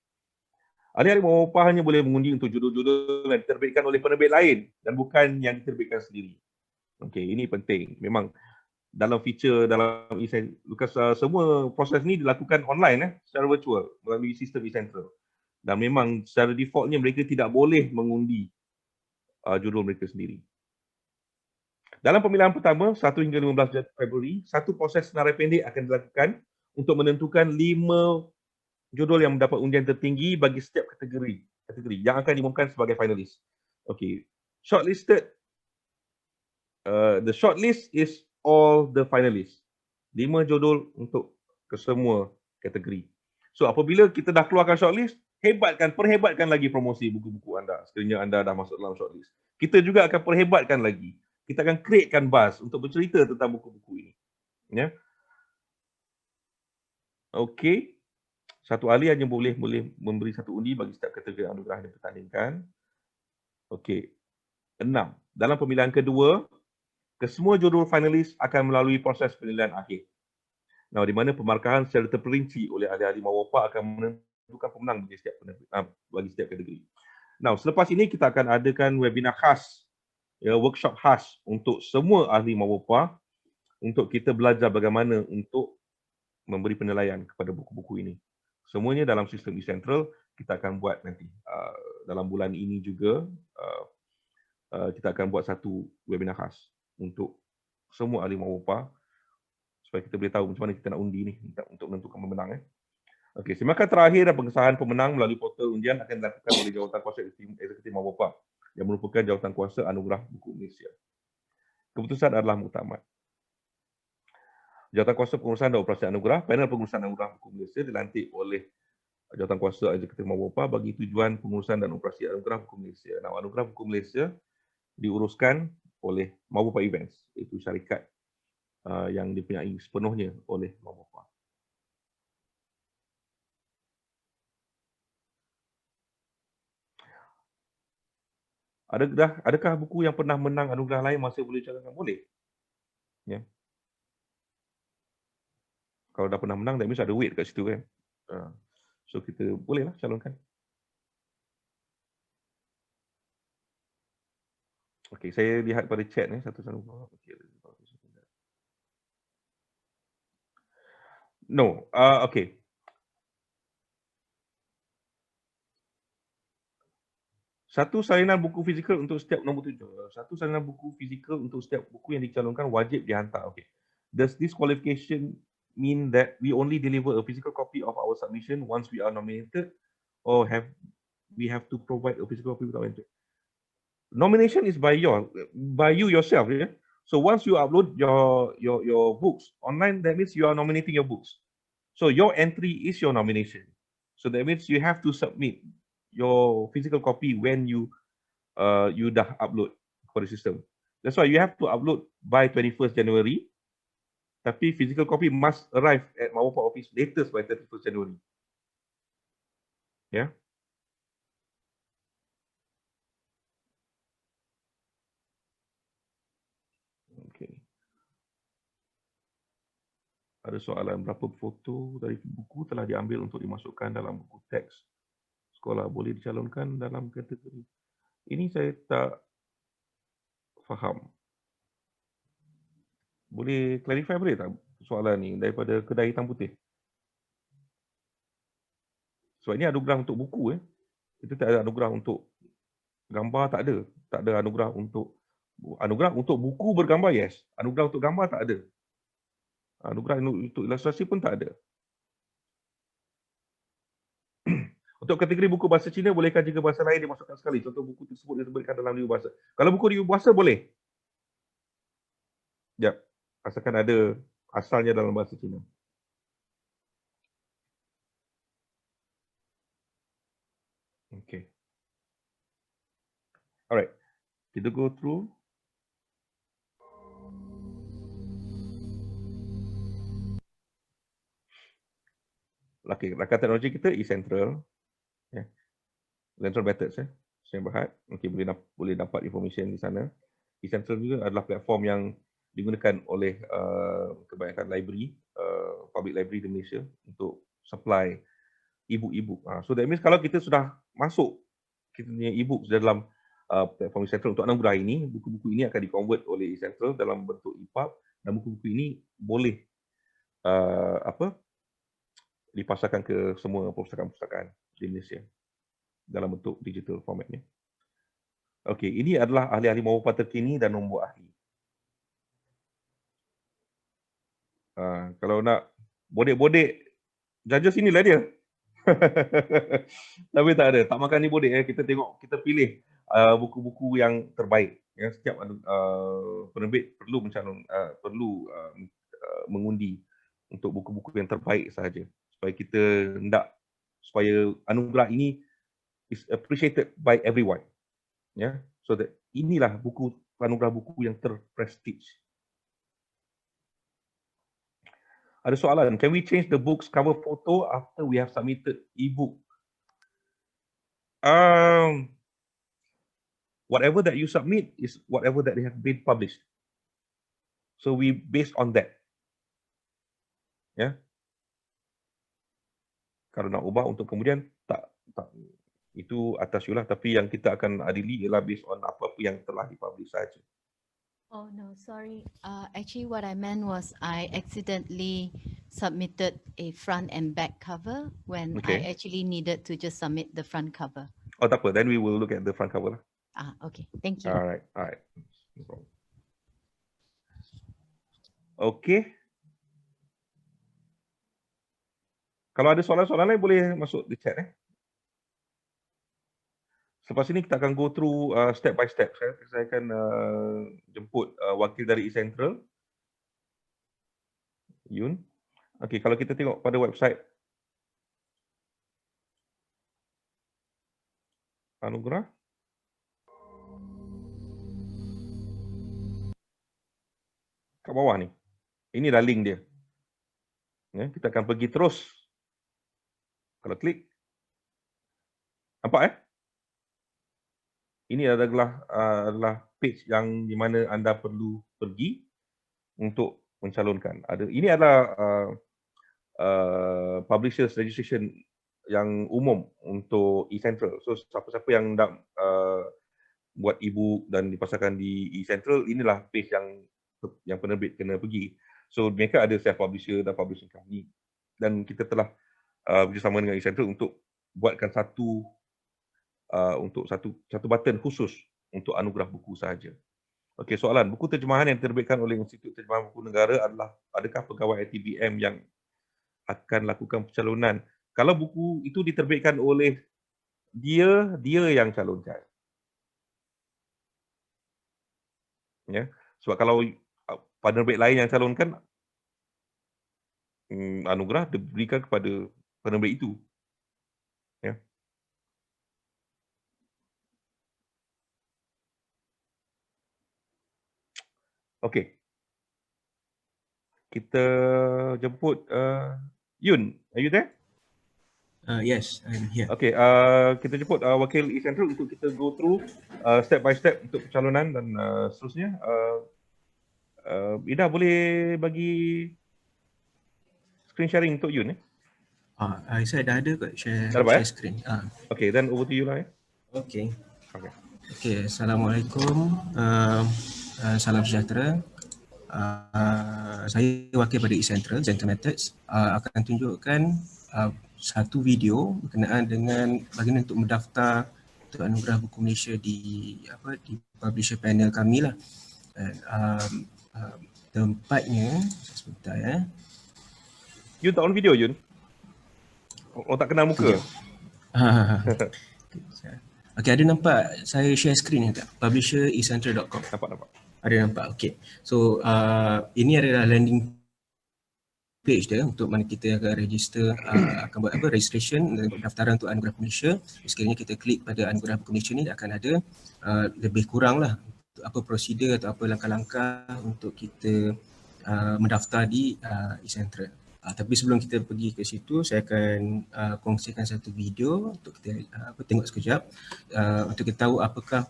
Ahli-ahli Mawopah hanya boleh mengundi untuk judul-judul yang diterbitkan oleh penerbit lain dan bukan yang diterbitkan sendiri. Okey, ini penting. Memang dalam feature dalam eCentral, semua proses ni dilakukan online, secara virtual melalui sistem eCentral. Dan memang secara defaultnya mereka tidak boleh mengundi judul mereka sendiri. Dalam pemilihan pertama, 1 hingga 15 Februari, satu proses senarai pendek akan dilakukan untuk menentukan 5 judul yang mendapat undian tertinggi bagi setiap kategori yang akan diumumkan sebagai finalis. Okey, shortlisted. The shortlist is all the finalists. 5 judul untuk kesemua kategori. So apabila kita dah keluarkan shortlist, perhebatkan lagi promosi buku-buku anda sekiranya anda dah masuk dalam shortlist. Kita juga akan perhebatkan lagi. Kita akan createkan buzz untuk bercerita tentang buku-buku ini. Ya. Okey. Satu ahli hanya boleh memberi satu undi bagi setiap kategori anugerah yang dipertandingkan. Okey. 6. Dalam pemilihan kedua, kesemua judul finalis akan melalui proses penilaian akhir. Nah, di mana pemarkahan secara terperinci oleh ahli-ahli Mawopah akan menentukan pemenang bagi setiap kategori. Nah, selepas ini kita akan adakan webinar khas, ya, workshop khas untuk semua ahli Mawopah untuk kita belajar bagaimana untuk memberi penilaian kepada buku-buku ini. Semuanya dalam sistem eCentral. Kita akan buat nanti dalam bulan ini juga kita akan buat satu webinar khas untuk semua ahli Mawopah supaya kita boleh tahu macam mana kita nak undi ni untuk menentukan pemenang. Okey, semakan terakhir dan pengesahan pemenang melalui portal undian akan dilakukan oleh Jawatankuasa Eksekutif Mawopah yang merupakan Jawatankuasa Anugerah Buku Malaysia. Keputusan adalah muktamad. Jawatankuasa Pengurusan dan Operasi Anugerah, panel pengurusan anugerah buku Malaysia dilantik oleh Jawatankuasa Eksekutif Mawopah bagi tujuan pengurusan dan operasi anugerah buku Malaysia. Nah, anugerah buku Malaysia diuruskan oleh Mawopah Events, iaitu syarikat yang dipunyai sepenuhnya oleh Mawopah. Adakah buku yang pernah menang anugerah lain masih boleh dicalonkan? Boleh. Ya. Kalau dah pernah menang, that means ada weight kat situ kan. So kita bolehlah calonkan. Okey, saya lihat pada chat ni satu satu. Okey. No, okey. Satu salinan buku fizikal untuk setiap nombor 7. Satu salinan buku fizikal untuk setiap buku yang dicalonkan wajib dihantar. Okey. Does this qualification mean that we only deliver a physical copy of our submission once we are nominated, or we have to provide a physical copy without entry? Nomination is by you yourself, yeah. So once you upload your books online, that means you are nominating your books. So your entry is your nomination. So that means you have to submit your physical copy when you dah upload for the system. That's why you have to upload by 21st January. Tapi physical copy must arrive at Mawapa office latest by 31st January. Yeah. Okay. Ada soalan, berapa foto dari buku telah diambil untuk dimasukkan dalam buku teks sekolah boleh dicalonkan dalam kategori? Ini saya tak faham. Boleh clarify boleh tak soalan ni daripada kedai hitam putih? Sebab ini anugerah untuk buku. Kita tak ada anugerah untuk gambar, tak ada. Tak ada anugerah untuk buku bergambar, yes. Anugerah untuk gambar tak ada. Anugerah untuk ilustrasi pun tak ada. Untuk kategori buku bahasa Cina, bolehkah jika bahasa lain dimasukkan sekali? Contoh buku tersebut diterbitkan dalam 5 bahasa. Kalau buku 5 bahasa, boleh. Ya, asalkan ada asalnya dalam bahasa Cina. Okay. Alright. Kita go through. Okay, rakan teknologi kita eCentral. Central Methods, Syed Berhad. Okay, boleh dapat information di sana. eCentral juga adalah platform yang digunakan oleh kebanyakan library, public library di Malaysia untuk supply e-book. So that means kalau kita sudah masuk kita punya e-book dalam platform eCentral untuk anugerah ini, buku-buku ini akan di-convert oleh eCentral dalam bentuk EPUB dan buku-buku ini boleh dipasarkan ke semua perpustakaan-perpustakaan di Malaysia dalam bentuk digital formatnya. Okey, ini adalah ahli-ahli Mawapa terkini dan nombor ahli. Kalau nak bodek-bodek, judges inilah dia. Tapi tak ada, tak makan ni bodek. Kita tengok, kita pilih buku-buku yang terbaik. Yang setiap penerbit perlu mengundi untuk buku-buku yang terbaik sahaja. Supaya anugerah ini is appreciated by everyone. So that inilah anugerah buku yang terprestige. Ada soalan, can we change the book's cover photo after we have submitted e-book? Whatever that you submit is whatever that they have been published. So we based on that. Kalau nak ubah untuk kemudian tak itu atas you lah, tapi yang kita akan adili ialah based on apa-apa yang telah dipublish saja. Oh no, sorry. Actually what I meant was I accidentally submitted a front and back cover when I actually needed to just submit the front cover. Oh tak apa, then we will look at the front cover lah. Okay, thank you. Alright. No problem. Okay. Kalau ada soalan-soalan lain boleh masuk di chat. Selepas ini kita akan go through step by step. Saya akan jemput wakil dari eCentral, Yun. Okay, kalau kita tengok pada website anugerah, kat bawah ni, inilah link dia. Kita akan pergi terus. Kalau klik, nampak ini adalah page yang di mana anda perlu pergi untuk mencalonkan. Ini adalah publishers registration yang umum untuk eCentral. So siapa-siapa yang nak buat e-book dan dipasarkan di eCentral, inilah page yang penerbit kena pergi. So mereka ada self publisher dan publishing company, dan kita telah bersama dengan eCentral untuk buatkan satu button khusus untuk anugerah buku sahaja. Okey, soalan, buku terjemahan yang diterbitkan oleh Institut Terjemahan Buku Negara adakah pegawai ITBM yang akan lakukan pencalonan? Kalau buku itu diterbitkan oleh dia yang calonkan. Ya, sebab kalau penerbit lain yang calonkan, anugerah diberikan kepada penerbit itu. Ya. Okey. Kita jemput Yun. Are you there? Yes, I'm here. Okey, kita jemput wakil eCentral untuk kita go through step by step untuk pencalonan dan seterusnya. Ida boleh bagi screen sharing untuk Yun? Saya dah ada kot share screen. Okey, then over to you lah ya. Okey. Okey, Assalamualaikum. Salam sejahtera. Saya wakil pada eCentral, Zental Methods, akan tunjukkan satu video berkenaan dengan bagaimana untuk mendaftar untuk anugerah buku Malaysia di publisher panel kami lah. Tempatnya sebentar ya. Yun tak on video Yun? Oh tak kenal muka. Okey, ada nampak saya share screen ni tak? Publisher eCentral.com. Nampak. Ada nampak. Okey. So ini adalah landing page dia untuk mana kita akan register, akan buat registration dan pendaftaran untuk anugerah buku Malaysia. Sekiranya kita klik pada anugerah buku Malaysia ni, akan ada lebih kurang lah apa prosedur atau apa langkah-langkah untuk kita mendaftar di eCentral. Tapi sebelum kita pergi ke situ, saya akan kongsikan satu video untuk kita tengok sekejap untuk kita tahu apakah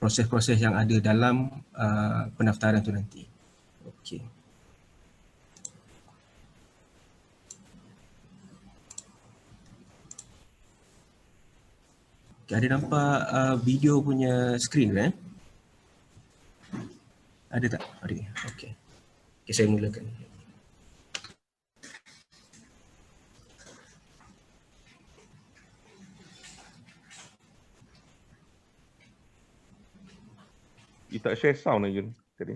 proses-proses yang ada dalam pendaftaran tu nanti. Okey. Ada nampak video punya screen kan? Ada tak? Ada. Okey. Okey, saya mulakan. You tak share sound lagi tadi.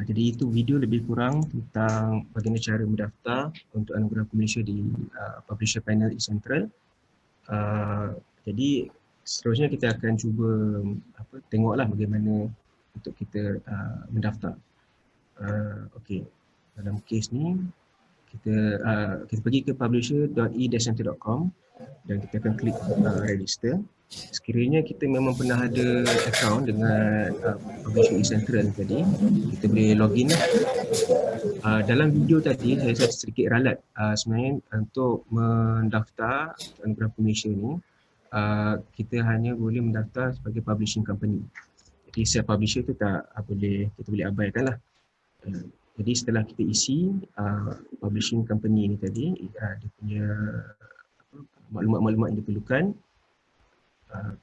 Jadi itu video lebih kurang tentang bagaimana cara mendaftar untuk Anugerah Buku Malaysia di Publisher Panel eCentral. Jadi seterusnya kita akan cuba tengoklah bagaimana untuk kita mendaftar. Okey, dalam kes ni kita pergi ke publisher.edecenter.com dan kita akan klik register. Sekiranya kita memang pernah ada account dengan Publisher eCentral tadi, kita boleh login lah. Dalam video tadi saya sedikit ralat sebenarnya untuk mendaftar Anugerah Buku Malaysia ni, kita hanya boleh mendaftar sebagai publishing company. Jadi self publisher tu tak kita boleh abaikan lah. Jadi setelah kita isi publishing company ni tadi, dia punya maklumat-maklumat yang diperlukan,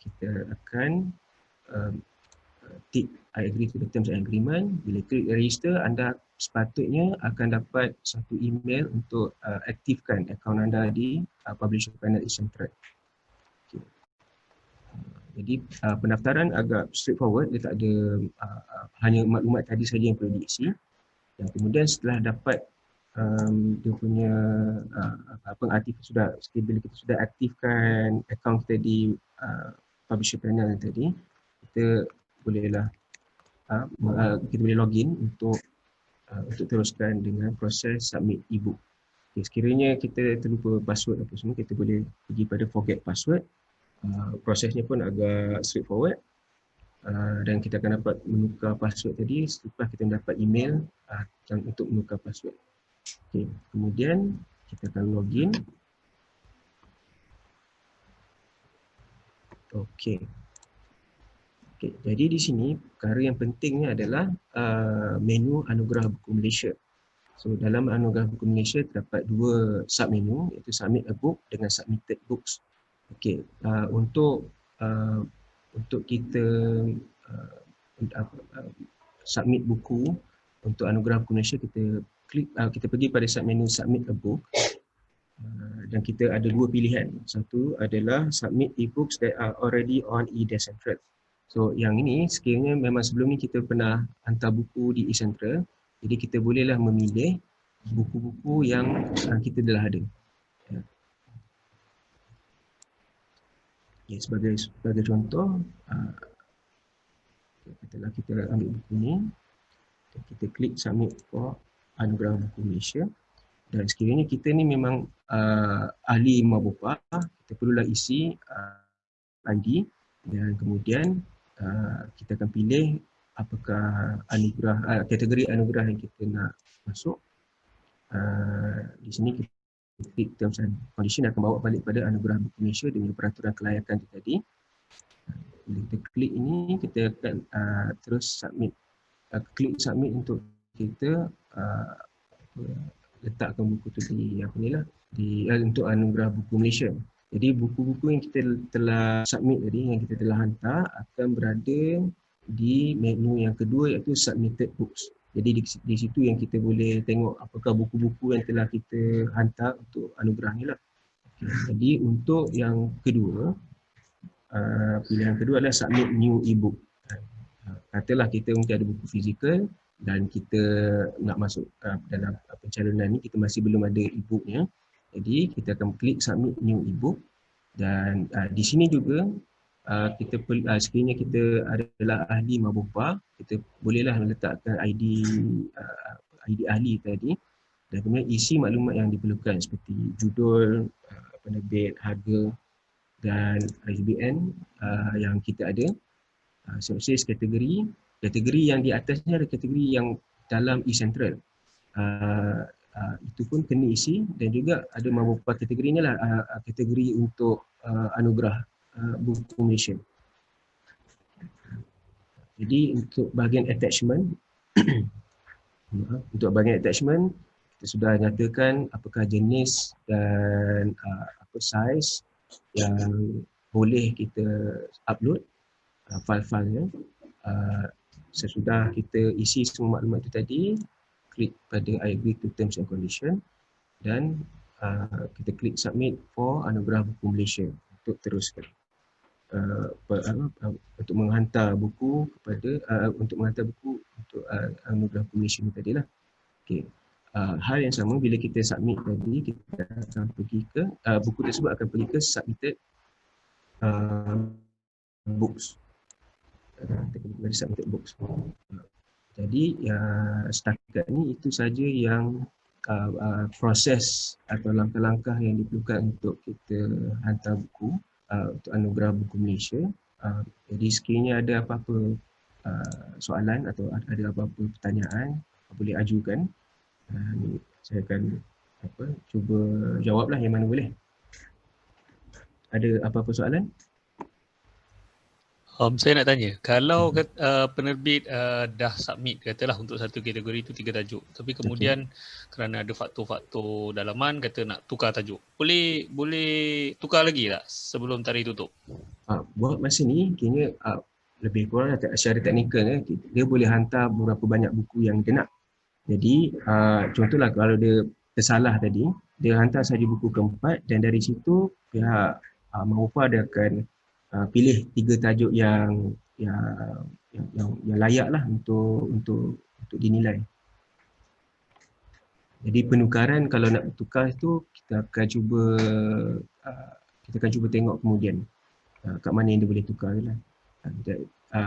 kita akan tick I agree to the terms and agreement. Bila klik register, anda sepatutnya akan dapat satu email untuk aktifkan akaun anda di Publisher Panel eCentral. Okay. Jadi pendaftaran agak straightforward, dia tak ada hanya maklumat tadi saja yang perlu diisi. Dan kemudian setelah dapat dia punya bila kita sudah aktifkan akaun kita di Publisher Panel tadi, kita bolehlah kita boleh login untuk teruskan dengan proses submit e-book. Okay, sekiranya kita terlupa password apa semua, kita boleh pergi pada forget password. Prosesnya pun agak straightforward. Dan kita akan dapat menukar password tadi setelah kita mendapat email untuk menukar password. Okay. Kemudian kita akan login. Okey. Okay. Jadi di sini perkara yang pentingnya adalah menu Anugerah Buku Malaysia. So dalam Anugerah Buku Malaysia terdapat dua submenu, iaitu submit a book dengan submitted books. Okey, untuk kita submit buku untuk Anugerah Buku Malaysia, kita pergi pada submenu submit a book, dan kita ada dua pilihan. Satu adalah submit e-books that are already on eDecentral. So yang ini sekiranya memang sebelum ni kita pernah hantar buku di eCentral, jadi kita bolehlah memilih buku-buku yang kita dah ada. Okay, sebagai contoh, setelah kita ambil buku ni, kita klik submit for Anugerah Buku Malaysia, dan sekiranya kita ni memang ahli Mabopah, kita perlulah isi ID, dan kemudian kita akan pilih apakah kategori anugerah yang kita nak masuk. Di sini kita klik terms and condition, akan bawa balik pada Anugerah Buku Malaysia dengan peraturan kelayakan tadi. Bila kita klik ini, kita akan terus submit, klik submit untuk kita letakkan buku tu di untuk Anugerah Buku Malaysia. Jadi buku-buku yang kita telah submit tadi, yang kita telah hantar, akan berada di menu yang kedua, iaitu submitted books. Jadi di situ yang kita boleh tengok apakah buku-buku yang telah kita hantar untuk anugerah ni lah. Jadi untuk yang kedua, pilihan kedua adalah submit new e-book. Katalah kita mungkin ada buku fizikal dan kita nak masuk dalam pencalonan ni, kita masih belum ada e-booknya. Jadi kita akan klik submit new e-book, dan di sini juga sekiranya kita adalah ahli Mabopah, kita bolehlah meletakkan ID ahli tadi, dan kemudian isi maklumat yang diperlukan seperti judul, penerbit, harga dan ISBN yang kita ada. Sosial kategori yang di atasnya ada kategori yang dalam eCentral. Itu pun kena isi, dan juga ada Mabopah kategorinya lah, kategori untuk Anugerah Buku Malaysia. Jadi untuk bahagian attachment, kita sudah nyatakan apakah jenis dan apa saiz yang boleh kita upload file-filenya. Sesudah kita isi semua maklumat itu tadi, klik pada I agree to terms and condition, dan kita klik submit for Anugerah Buku Malaysia untuk teruskan. untuk menghantar buku kepada untuk anugerah buku Malaysia ni tadilah. Okey. Hal yang sama bila kita submit tadi, kita akan pergi ke buku tersebut akan pergi ke submitted books. Dari submitted books. Jadi setakat ni itu saja yang proses atau langkah-langkah yang diperlukan untuk kita hantar buku untuk anugerah buku Malaysia. Jadi sekiranya ada apa-apa soalan atau ada apa-apa pertanyaan, boleh ajukan. Saya akan cuba jawablah yang mana boleh. Ada apa-apa soalan? Saya nak tanya, kalau penerbit dah submit katalah untuk satu kategori itu 3 tajuk, tapi kemudian kerana ada faktor-faktor dalaman kata nak tukar tajuk, boleh tukar lagi tak sebelum tarikh tutup? Buat masa ni kini lebih kurang secara teknikal dia boleh hantar berapa banyak buku yang dia nak. Jadi contohlah kalau dia tersalah tadi, dia hantar saja buku keempat dan dari situ pihak Mahufa dia akan pilih 3 tajuk yang layak lah untuk dinilai. Jadi penukaran kalau nak tukar itu kita akan cuba tengok kemudian kat mana yang dia boleh tukar lah.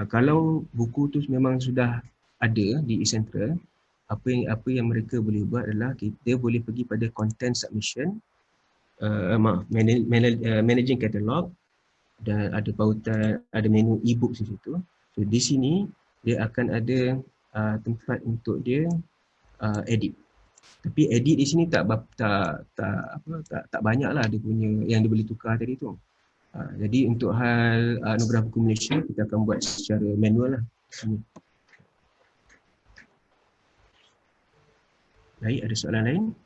Kalau buku tu memang sudah ada di eCentral, apa yang mereka boleh buat adalah kita boleh pergi pada content submission, managing catalog, dan ada pautan, ada menu e-book di situ. So di sini dia akan ada tempat untuk dia edit. Tapi edit di sini tak banyaklah dia punya yang dia boleh tukar tadi tu. Jadi untuk hal anugerah buku Malaysia kita akan buat secara manual lah. Baik, ada soalan lain?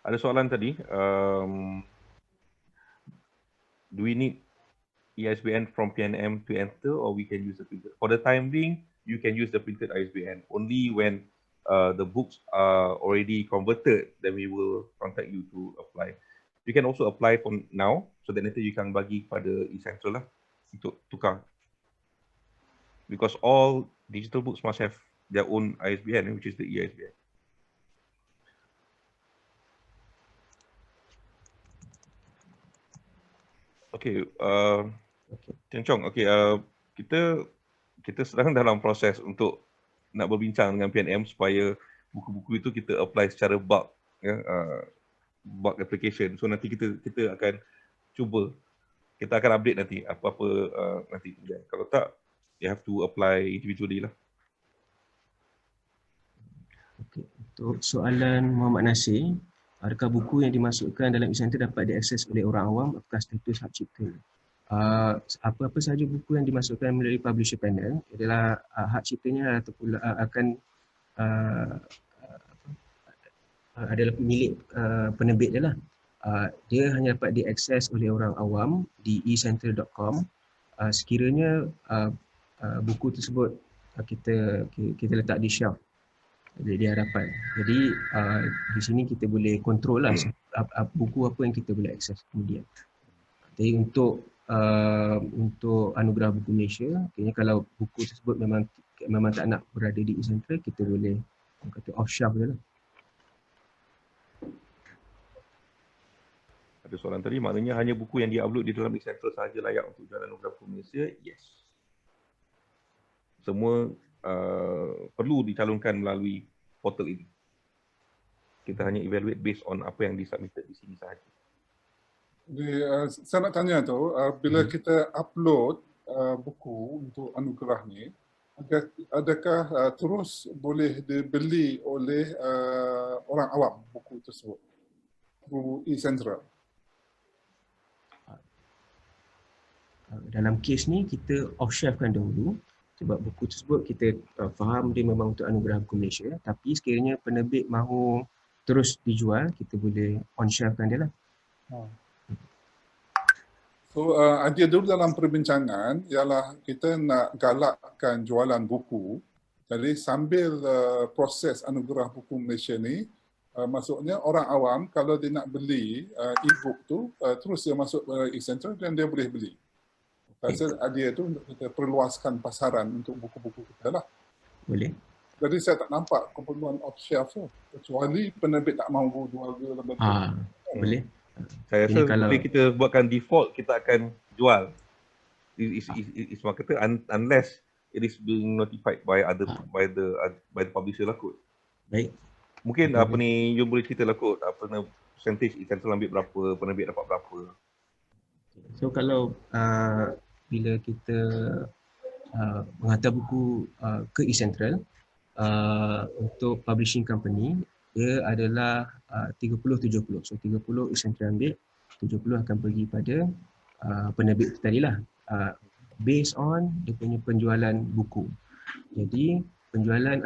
Ada soalan tadi, do we need ISBN from PNM to enter or we can use the printed? For the time being, you can use the printed ISBN. Only when the books are already converted, then we will contact you to apply. You can also apply for now, so that nanti you can bagi pada eCentral lah untuk tukar. Because all digital books must have their own ISBN, which is the e-ISBN. Okay, Chan Chong, okay, kita sedang dalam proses untuk nak berbincang dengan PNM supaya buku-buku itu kita apply secara bulk, bulk application. So nanti kita akan cuba, kita akan update nanti apa-apa nanti kemudian. Kalau tak, you have to apply individually lah. Okay. Untuk soalan Muhammad Nasir, adakah buku yang dimasukkan dalam eCentral dapat diakses oleh orang awam? Apakah status hak cipta? Apa-apa sahaja buku yang dimasukkan melalui publisher panel adalah hak ciptanya akan adalah milik penerbit dia lah. Dia hanya dapat diakses oleh orang awam di ecentral.com sekiranya buku tersebut kita letak di shelf di hadapan. Jadi di sini kita boleh kontrol lah buku apa yang kita boleh akses kemudian. Jadi untuk anugerah buku Malaysia, kalau buku tersebut memang tak nak berada di eCentral, kita boleh kata off shelf je lah. Ada soalan tadi, maknanya hanya buku yang diupload di dalam eCentral sahaja layak untuk jalan anugerah buku Malaysia? Yes. Semua perlu dicalonkan melalui portal ini. Kita hanya evaluate based on apa yang disubmitted di sini sahaja. Saya nak tanya tu, bila kita upload buku untuk anugerah ni, adakah terus boleh dibeli oleh orang awam buku tersebut? Buku eCentral? Dalam kes ni kita off shelfkan dahulu sebab buku tersebut kita faham dia memang untuk anugerah buku Malaysia, tapi sekiranya penerbit mahu terus dijual, kita boleh on shelfkan dia lah. So idea dulu dalam perbincangan ialah kita nak galakkan jualan buku. Jadi sambil proses anugerah buku Malaysia ni, Maksudnya orang awam kalau dia nak beli e-book tu, terus dia masuk e-center dan dia boleh beli. Rasa idea tu untuk kita perluaskan pasaran untuk buku-buku kita lah. Boleh. Jadi saya tak nampak keperluan off shelf tu. Kecuali penerbit tak mahu jual ke dalam bentuk. Boleh. Saya Ini rasa kalau- boleh kita buatkan default, kita akan jual. It's marketed unless it is being notified by by the publisher lah kot. Baik. Mungkin apa ni, you boleh cerita lah kot, apa percentage e-center ambil berapa, penerbit dapat berapa. So kalau bila kita menghantar buku ke eCentral untuk publishing company, dia adalah 30-70. So 30 eCentral ambil, 70 akan pergi pada penerbit tadilah. Based on dia punya penjualan buku. Jadi penjualan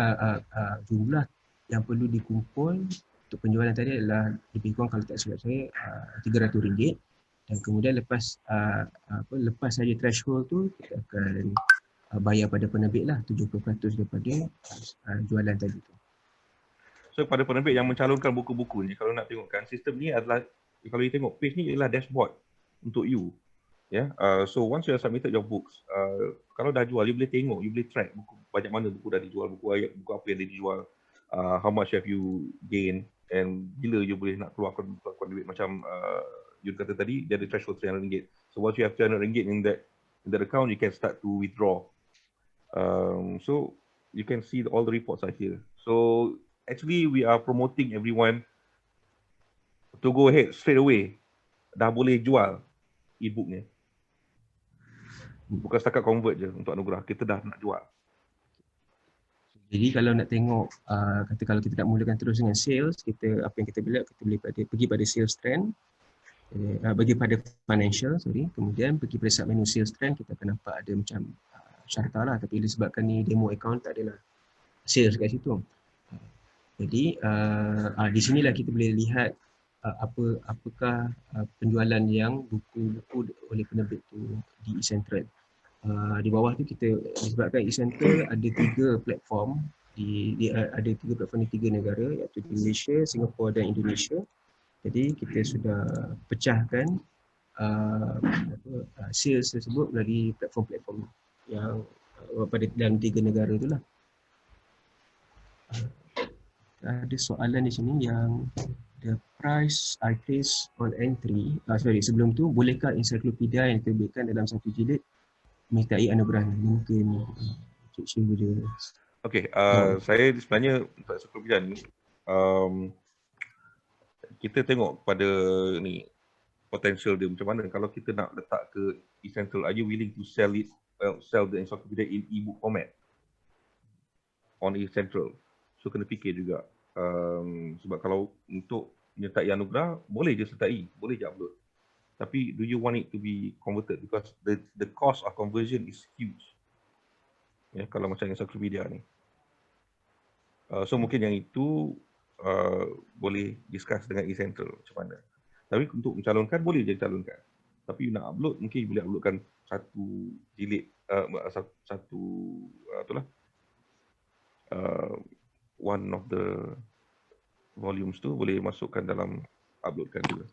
jumlah yang perlu dikumpul untuk penjualan tadi adalah lebih kurang, kalau tak silap saya, RM300. Dan kemudian lepas lepas saja threshold tu, kita akan bayar pada penerbit lah 70% daripada jualan tadi tu. So pada penerbit yang mencalonkan buku-buku ni, kalau nak tengokkan, sistem ni adalah, kalau you tengok page ni ialah dashboard untuk you. Yeah. So once you have submitted your books, kalau dah jual, you boleh tengok, you boleh track buku, banyak mana buku dah dijual, buku apa yang dijual, how much have you gained, and bila you boleh nak keluarkan duit. Macam you kata tadi, dia ada threshold RM300. So once you have RM300 in that account, you can start to withdraw. So you can see all the reports are here. So actually we are promoting everyone to go ahead straight away. Dah boleh jual e-booknya. Bukan setakat convert je untuk anugerah, kita dah nak jual. Jadi kalau nak tengok, kata kalau kita nak mulakan terus dengan sales, apa yang kita boleh pergi pada sales trend, bagi pada financial, kemudian pergi pada submenu sales trend, kita akan nampak ada macam syarta lah, tapi disebabkan ni demo account tak adalah sales kat situ. Jadi di sinilah kita boleh lihat apakah penjualan yang buku-buku oleh penerbit tu di eCentral. Di bawah tu kita, disebabkan eCentral ada 3 platform, ada 3 platform di 3 negara, iaitu di Malaysia, Singapura dan Indonesia. Jadi kita sudah pecahkan sales tersebut dari platform-platform yang pada dalam 3 negara itulah. Ada soalan di sini yang the price I place on entry, sebelum tu, bolehkah ensiklopedia yang diterbitkan dalam satu jilid menyertai anugerah ni? Mungkin Cik Shin boleh. Okay, saya sebenarnya untuk ensiklopedia ni, kita tengok pada ni potential dia macam mana. Kalau kita nak letak ke eCentral, are you willing to sell the encyclopedia in e-book format on eCentral? So kena fikir juga. Sebab kalau untuk menyertai anugerah, boleh je sertai, boleh je upload. Tapi do you want it to be converted? Because the cost of conversion is huge. Ya, kalau macam encyclopedia ni. So mungkin yang itu boleh discuss dengan eCentral macam mana. Tapi untuk mencalonkan, boleh je calonkan. Tapi nak upload, mungkin boleh uploadkan satu jilid, one of the volumes tu boleh masukkan dalam, uploadkan juga.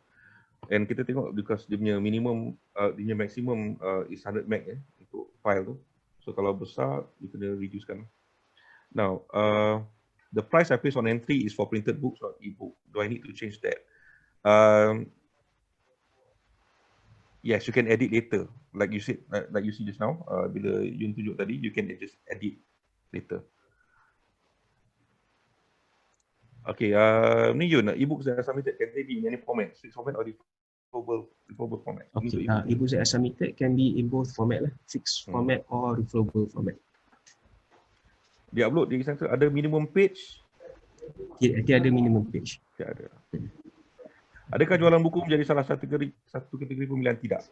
And kita tengok because dia punya minimum, dia punya maximum is 100 MB untuk file tu. So kalau besar, you kena reducekan. Now, the price I place on entry is for printed books, not e-book. Do I need to change that? Yes, you can edit later. Like you said, like you see just now, bila Yun tunjuk tadi, you can just edit later. Okay, ni Yun, e-books that are submitted, can they be in any format? Fixed format or refillable format? Okay, e-books that are submitted can be in both format lah, fixed format or refillable format. Dia upload di eCentral, ada minimum page? Dia ada minimum page. Tidak ada. Adakah jualan buku menjadi salah satu kategori pemilihan? Tidak.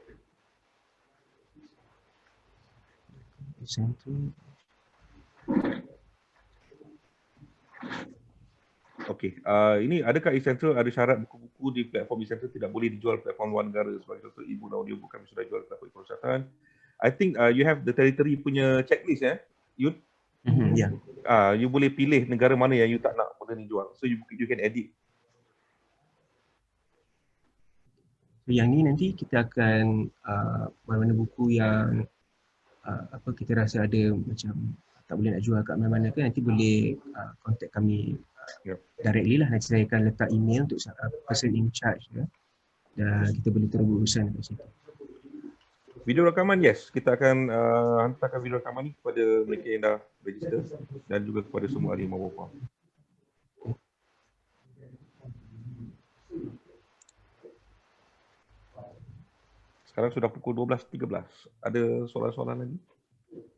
eCentral. Okey, ini adakah eCentral ada syarat buku-buku di platform eCentral tidak boleh dijual platform luar negara, sebagai contoh e-book dan audiobook kami sudah jual platform perusahaan. I think you have the territory punya checklist Yun? Yeah. You boleh pilih negara mana yang you tak nak benda ni jual. So you can edit So yang ni nanti kita akan mana-mana buku yang kita rasa ada macam tak boleh nak jual kat mana-mana ke, nanti boleh contact kami directly lah. Nanti saya akan letak email untuk person in charge ya, dan kita boleh terus berurusan kat situ. Video rakaman, yes. Kita akan hantarkan video rakaman ni kepada mereka yang dah register dan juga kepada semua ahli mawar. Sekarang sudah pukul 12.13. Ada soalan-soalan lagi?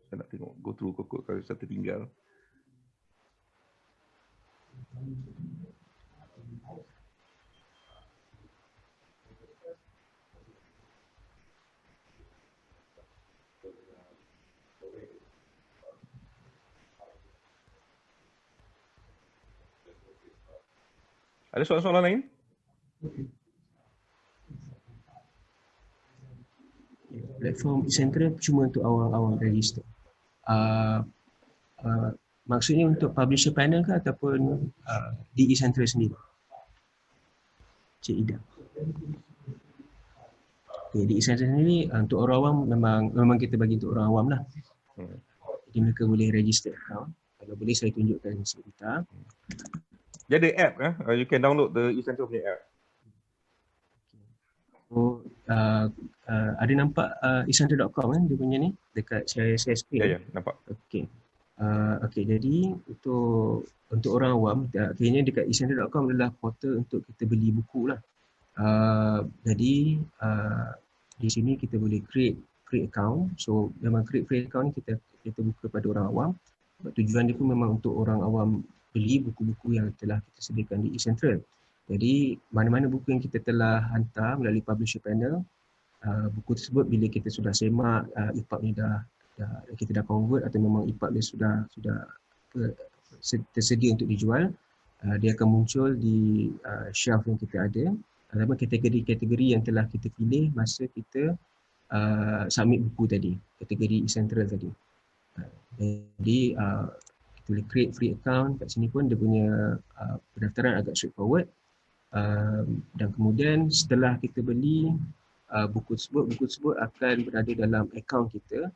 Saya nak tengok, go through kok kalau saya tertinggal. Ada soalan-soalan lain? Platform e-Central cuma untuk awam-awam register. Maksudnya untuk publisher panel ke ataupun di e-Central sendiri? Cik Ida. Okay, di e-Central sendiri untuk orang awam memang kita bagi untuk orang awam lah. Jadi mereka boleh register account. Kalau boleh saya tunjukkan sebentar. Dia ada app kan? You can download the e-Central punya app. So, ada nampak e-Central.com kan dia punya ni dekat share screen. Ya, nampak. Okey. Okey, jadi untuk orang awam, kayaknya dekat e-Central.com adalah portal untuk kita beli buku lah. Jadi di sini kita boleh create account. So memang create account ni kita buka pada orang awam. Sebab tujuan dia pun memang untuk orang awam beli buku-buku yang telah kita sediakan di e-Central. Jadi mana-mana buku yang kita telah hantar melalui publisher panel, buku tersebut bila kita sudah semak, EPUB ni kita dah convert atau memang EPUB dia sudah tersedia untuk dijual, dia akan muncul di shelf yang kita ada, ataupun kategori-kategori yang telah kita pilih masa kita submit buku tadi, kategori e-Central tadi. Jadi kita boleh create free account. Kat sini pun dia punya pendaftaran agak straightforward. Dan kemudian setelah kita beli buku tersebut akan berada dalam akaun kita,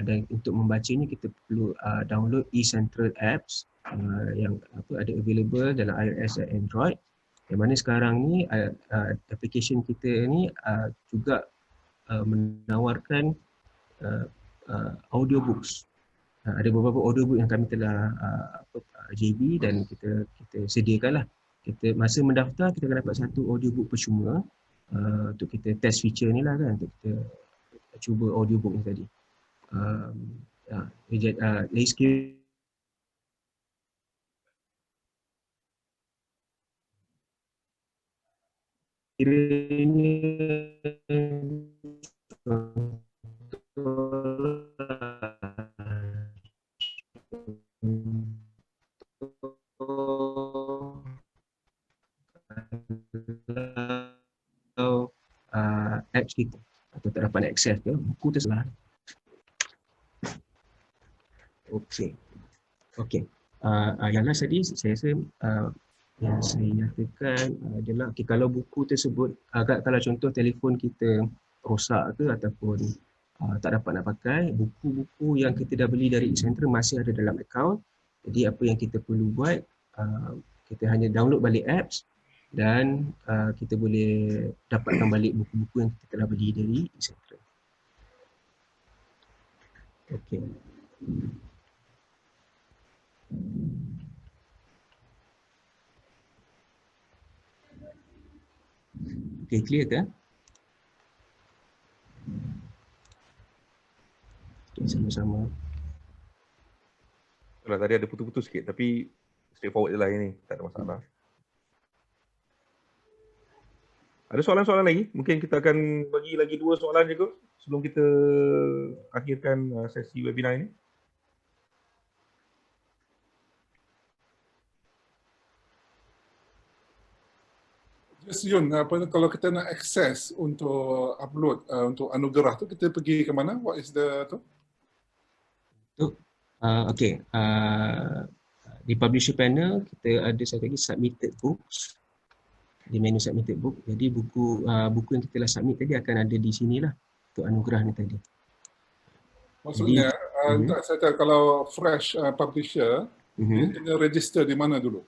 dan untuk membacanya kita perlu download e-Central apps yang ada available dalam iOS dan Android, yang mana sekarang ni application kita ni juga menawarkan audiobooks. Ada beberapa audiobook yang kami telah JB dan kita sediakan lah. Masa mendaftar kita akan dapat satu audiobook percuma untuk kita test feature ni lah kan, untuk kita cuba audiobook ni tadi. Lagi sikit kiranya apps kita atau tak dapat akses ke buku tersebut. Okey. Yang last tadi saya rasa yang saya nyatakan adalah kalau buku tersebut kalau contoh telefon kita rosak ke ataupun tak dapat nak pakai, buku-buku yang kita dah beli dari e-Central masih ada dalam akaun. Jadi apa yang kita perlu buat, kita hanya download balik apps dan kita boleh dapatkan balik buku-buku yang kita telah beli dari e-Central. Okey. Okey, clear ke? Okay, sama-sama. Tadi ada putus-putus sikit tapi straightforward je lah ini, tak ada masalah. Ada soalan-soalan lagi? Mungkin kita akan bagi lagi 2 soalan je kot sebelum kita akhirkan sesi webinar ini. Just Yun, kalau kita nak akses untuk upload untuk anugerah tu, kita pergi ke mana? What is the tu? Okey. Di publisher panel kita ada satu lagi submitted books. di menu submitted book. Jadi buku yang kita telah submit tadi akan ada di sinilah untuk anugerah ni tadi. Maksudnya, saya tahu kalau fresh publisher, dia kena register di mana dulu?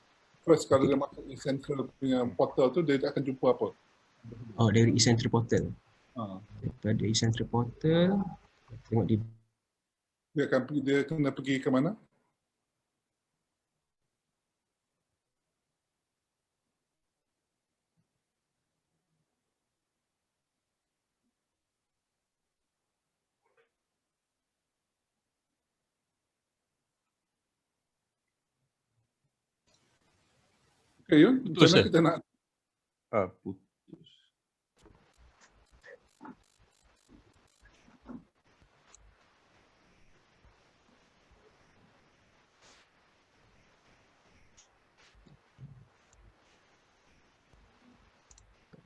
First, kalau dia masuk eCentral punya portal tu, dia akan jumpa apa? Oh, dari eCentral portal. Daripada eCentral portal, tengok di dia kena pergi ke mana? Okay, Yun, macam mana kita nak? Putus.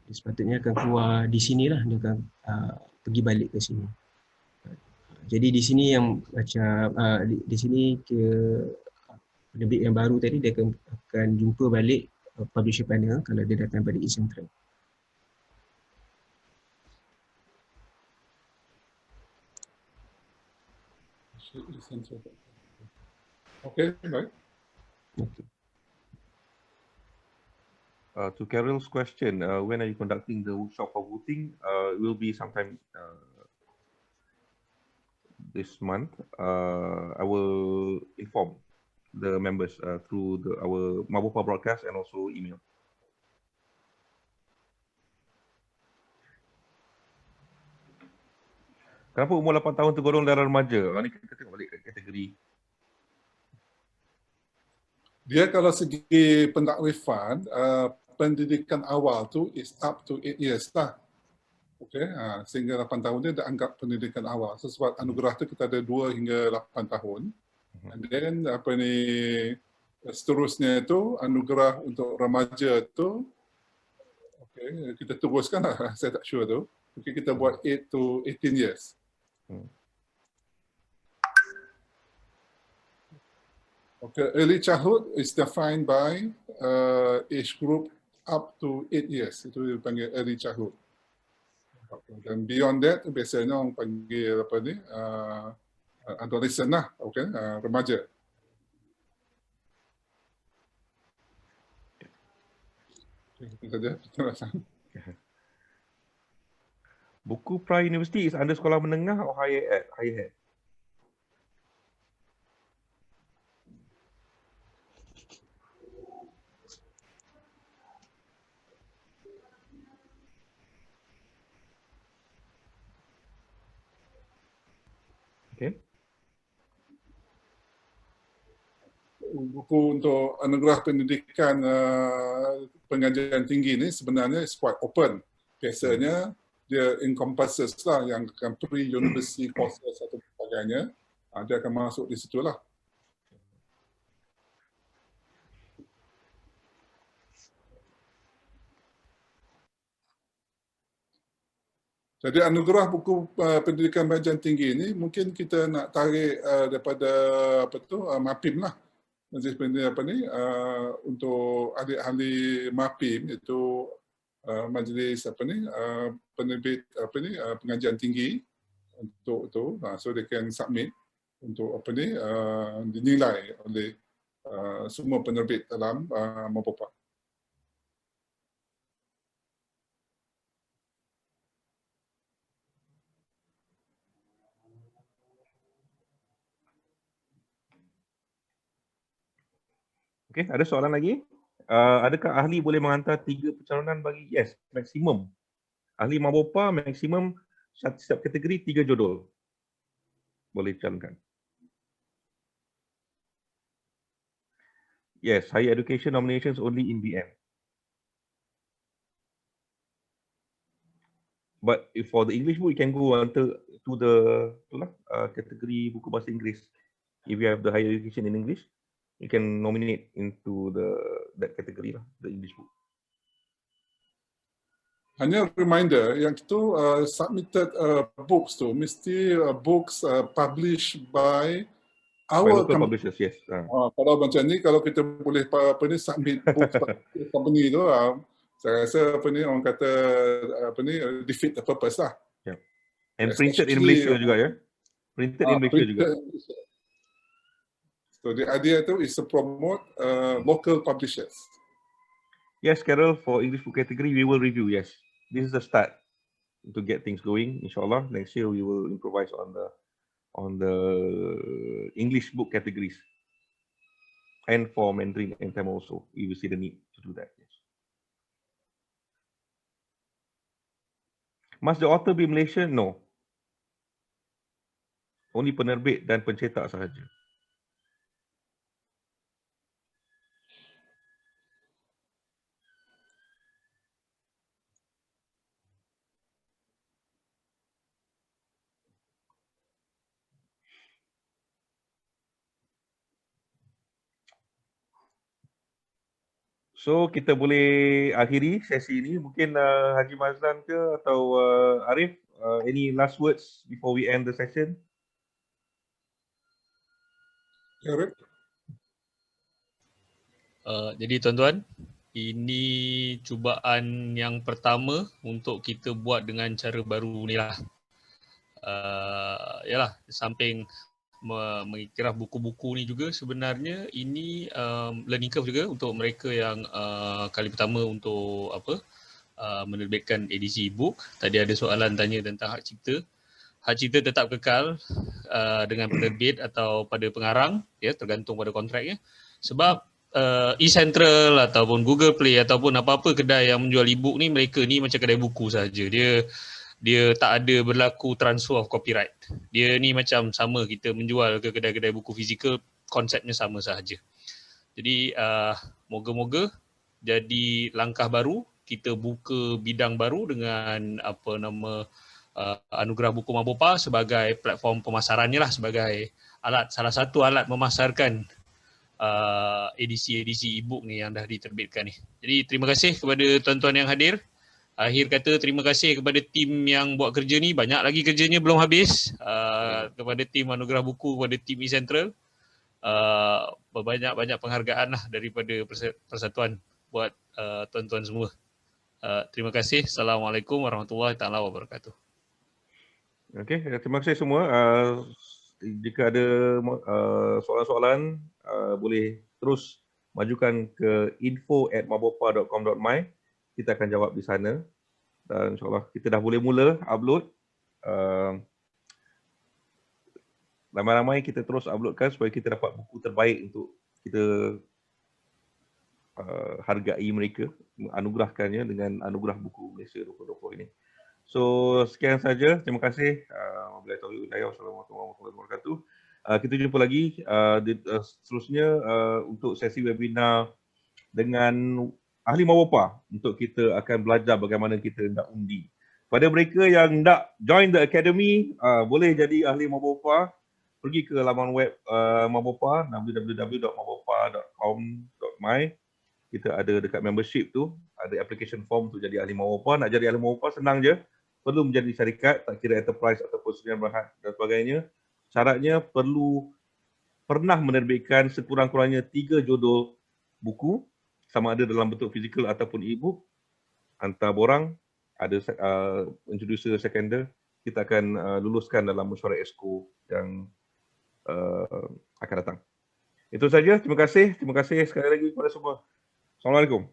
sepatutnya akan keluar di sinilah, dia akan pergi balik ke sini. Jadi di sini yang macam di sini penerbit yang baru tadi dia akan jumpa balik publisher panel kalau dia datang pada eCentral. Okay, baik. Okay. To Carol's question, when are you conducting the workshop for voting? It will be sometime this month. I will inform the members through our Mabupa broadcast and also email. Kenapa umur 8 tahun tergolong darah remaja? Ini kita tengok balik kategori. Dia kalau segi pentakrifan, pendidikan awal tu is up to 8 years lah. Okay, sehingga 8 tahun dia dah anggap pendidikan awal. Sebab anugerah tu kita ada 2 hingga 8 tahun. And then seterusnya tu anugerah untuk remaja tu, okay, kita teruskan lah, saya tak sure tu. Okay, kita buat 8 to 18 years. Okay, early childhood is defined by age group up to 8 years. Itu dipanggil early childhood. Dan beyond that, biasanya orang panggil apa ni, adolescent lah, okay, remaja. Itu saja penjelasan. Buku pra-university is under sekolah menengah atau higher ed? Okay. Buku untuk anugerah pendidikan pengajian tinggi ni sebenarnya is quite open. Biasanya dia encompasses lah yang akan pre-university courses atau sebagainya. Dia akan masuk di situ lah. Jadi anugerah buku pendidikan pengajian tinggi ini mungkin kita nak tarik daripada apa tu MAPIM lah. Majlis apa ni untuk ahli-ahli MAPIM itu majlis apa ni penerbit apa ni pengajian tinggi untuk itu, so they can submit untuk apa ni dinilai oleh semua penerbit dalam Mabupa. Okey, ada soalan lagi? Adakah ahli boleh menghantar 3 pencalonan bagi? Yes, maksimum. Ahli Mabupa maksimum setiap kategori 3 judul boleh calonkan. Yes, higher education nominations only in BM. But if for the English book, you can go to the kategori buku bahasa Inggeris. If you have the higher education in English, you can nominate into that category lah, the English book. Hanya reminder, yang itu submitted books tu mesti books published by our publishers, yes. Kalau macam ni, kalau kita boleh apa ni submit books company tu, Saya rasa apa ni orang kata apa ni defeat the purpose lah. Yeah. And printed in Malaysia juga ya. Printed in Malaysia juga. So the idea tu is to promote local publishers. Yes, Carol, for English book category we will review. Yes, this is the start to get things going. Inshallah, next year we will improvise on the English book categories, and for Mandarin and Tamil also. We will see the need to do that. Yes. Must the author be Malaysian? No. Only penerbit dan pencetak sahaja. So kita boleh akhiri sesi ini. Mungkin Haji Mazlan ke atau Arif, any last words before we end the session? Arif? Jadi tuan-tuan, ini cubaan yang pertama untuk kita buat dengan cara baru ni lah. Yalah, samping mengiktiraf buku-buku ni juga sebenarnya ini learning curve juga untuk mereka yang kali pertama untuk menerbitkan edisi e-book. Tadi ada soalan tanya tentang hak cipta. Hak cipta tetap kekal dengan penerbit atau pada pengarang, ya, tergantung pada kontraknya. Sebab eCentral ataupun Google Play ataupun apa-apa kedai yang menjual e-book ni, mereka ni macam kedai buku saja. Dia tak ada berlaku transfer of copyright. Dia ni macam sama kita menjual ke kedai-kedai buku fizikal, konsepnya sama sahaja. Jadi moga-moga jadi langkah baru, kita buka bidang baru dengan Anugerah Buku Mabopa sebagai platform pemasarannya lah, sebagai salah satu alat memasarkan edisi-edisi e-book ni yang dah diterbitkan ni. Jadi terima kasih kepada tuan-tuan yang hadir. Akhir kata terima kasih kepada tim yang buat kerja ni, banyak lagi kerjanya belum habis. Kepada tim Anugerah Buku, kepada tim eCentral, banyak penghargaan lah daripada persatuan buat tuan-tuan semua. Terima kasih. Assalamualaikum warahmatullahi taala wabarakatuh. Okey, terima kasih semua. Jika ada soalan-soalan, boleh terus majukan ke info@mabopa.com.my. Kita akan jawab di sana. Dan insyaAllah kita dah boleh mula upload. Ramai-ramai kita terus uploadkan supaya kita dapat buku terbaik untuk kita hargai mereka, anugerahkannya dengan Anugerah Buku Malaysia 2020 ini. So sekian saja. Terima kasih. Wassalamualaikum warahmatullahi wabarakatuh. Kita jumpa lagi seterusnya untuk sesi webinar dengan ahli Mabopa, untuk kita akan belajar bagaimana kita nak undi. Pada mereka yang nak join the academy, boleh jadi ahli Mabopa, pergi ke laman web Mabopa, www.mabopa.com.my. Kita ada dekat membership tu, ada application form tu jadi ahli Mabopa. Nak jadi ahli Mabopa senang je, perlu menjadi syarikat, tak kira enterprise ataupun sdn berhad dan sebagainya. Syaratnya perlu pernah menerbitkan sekurang-kurangnya 3 judul buku, sama ada dalam bentuk fizikal ataupun e-book. Hantar borang, ada introducer seconder, kita akan luluskan dalam mesyuarat ESCO yang akan datang. Itu saja, terima kasih sekali lagi kepada semua. Assalamualaikum.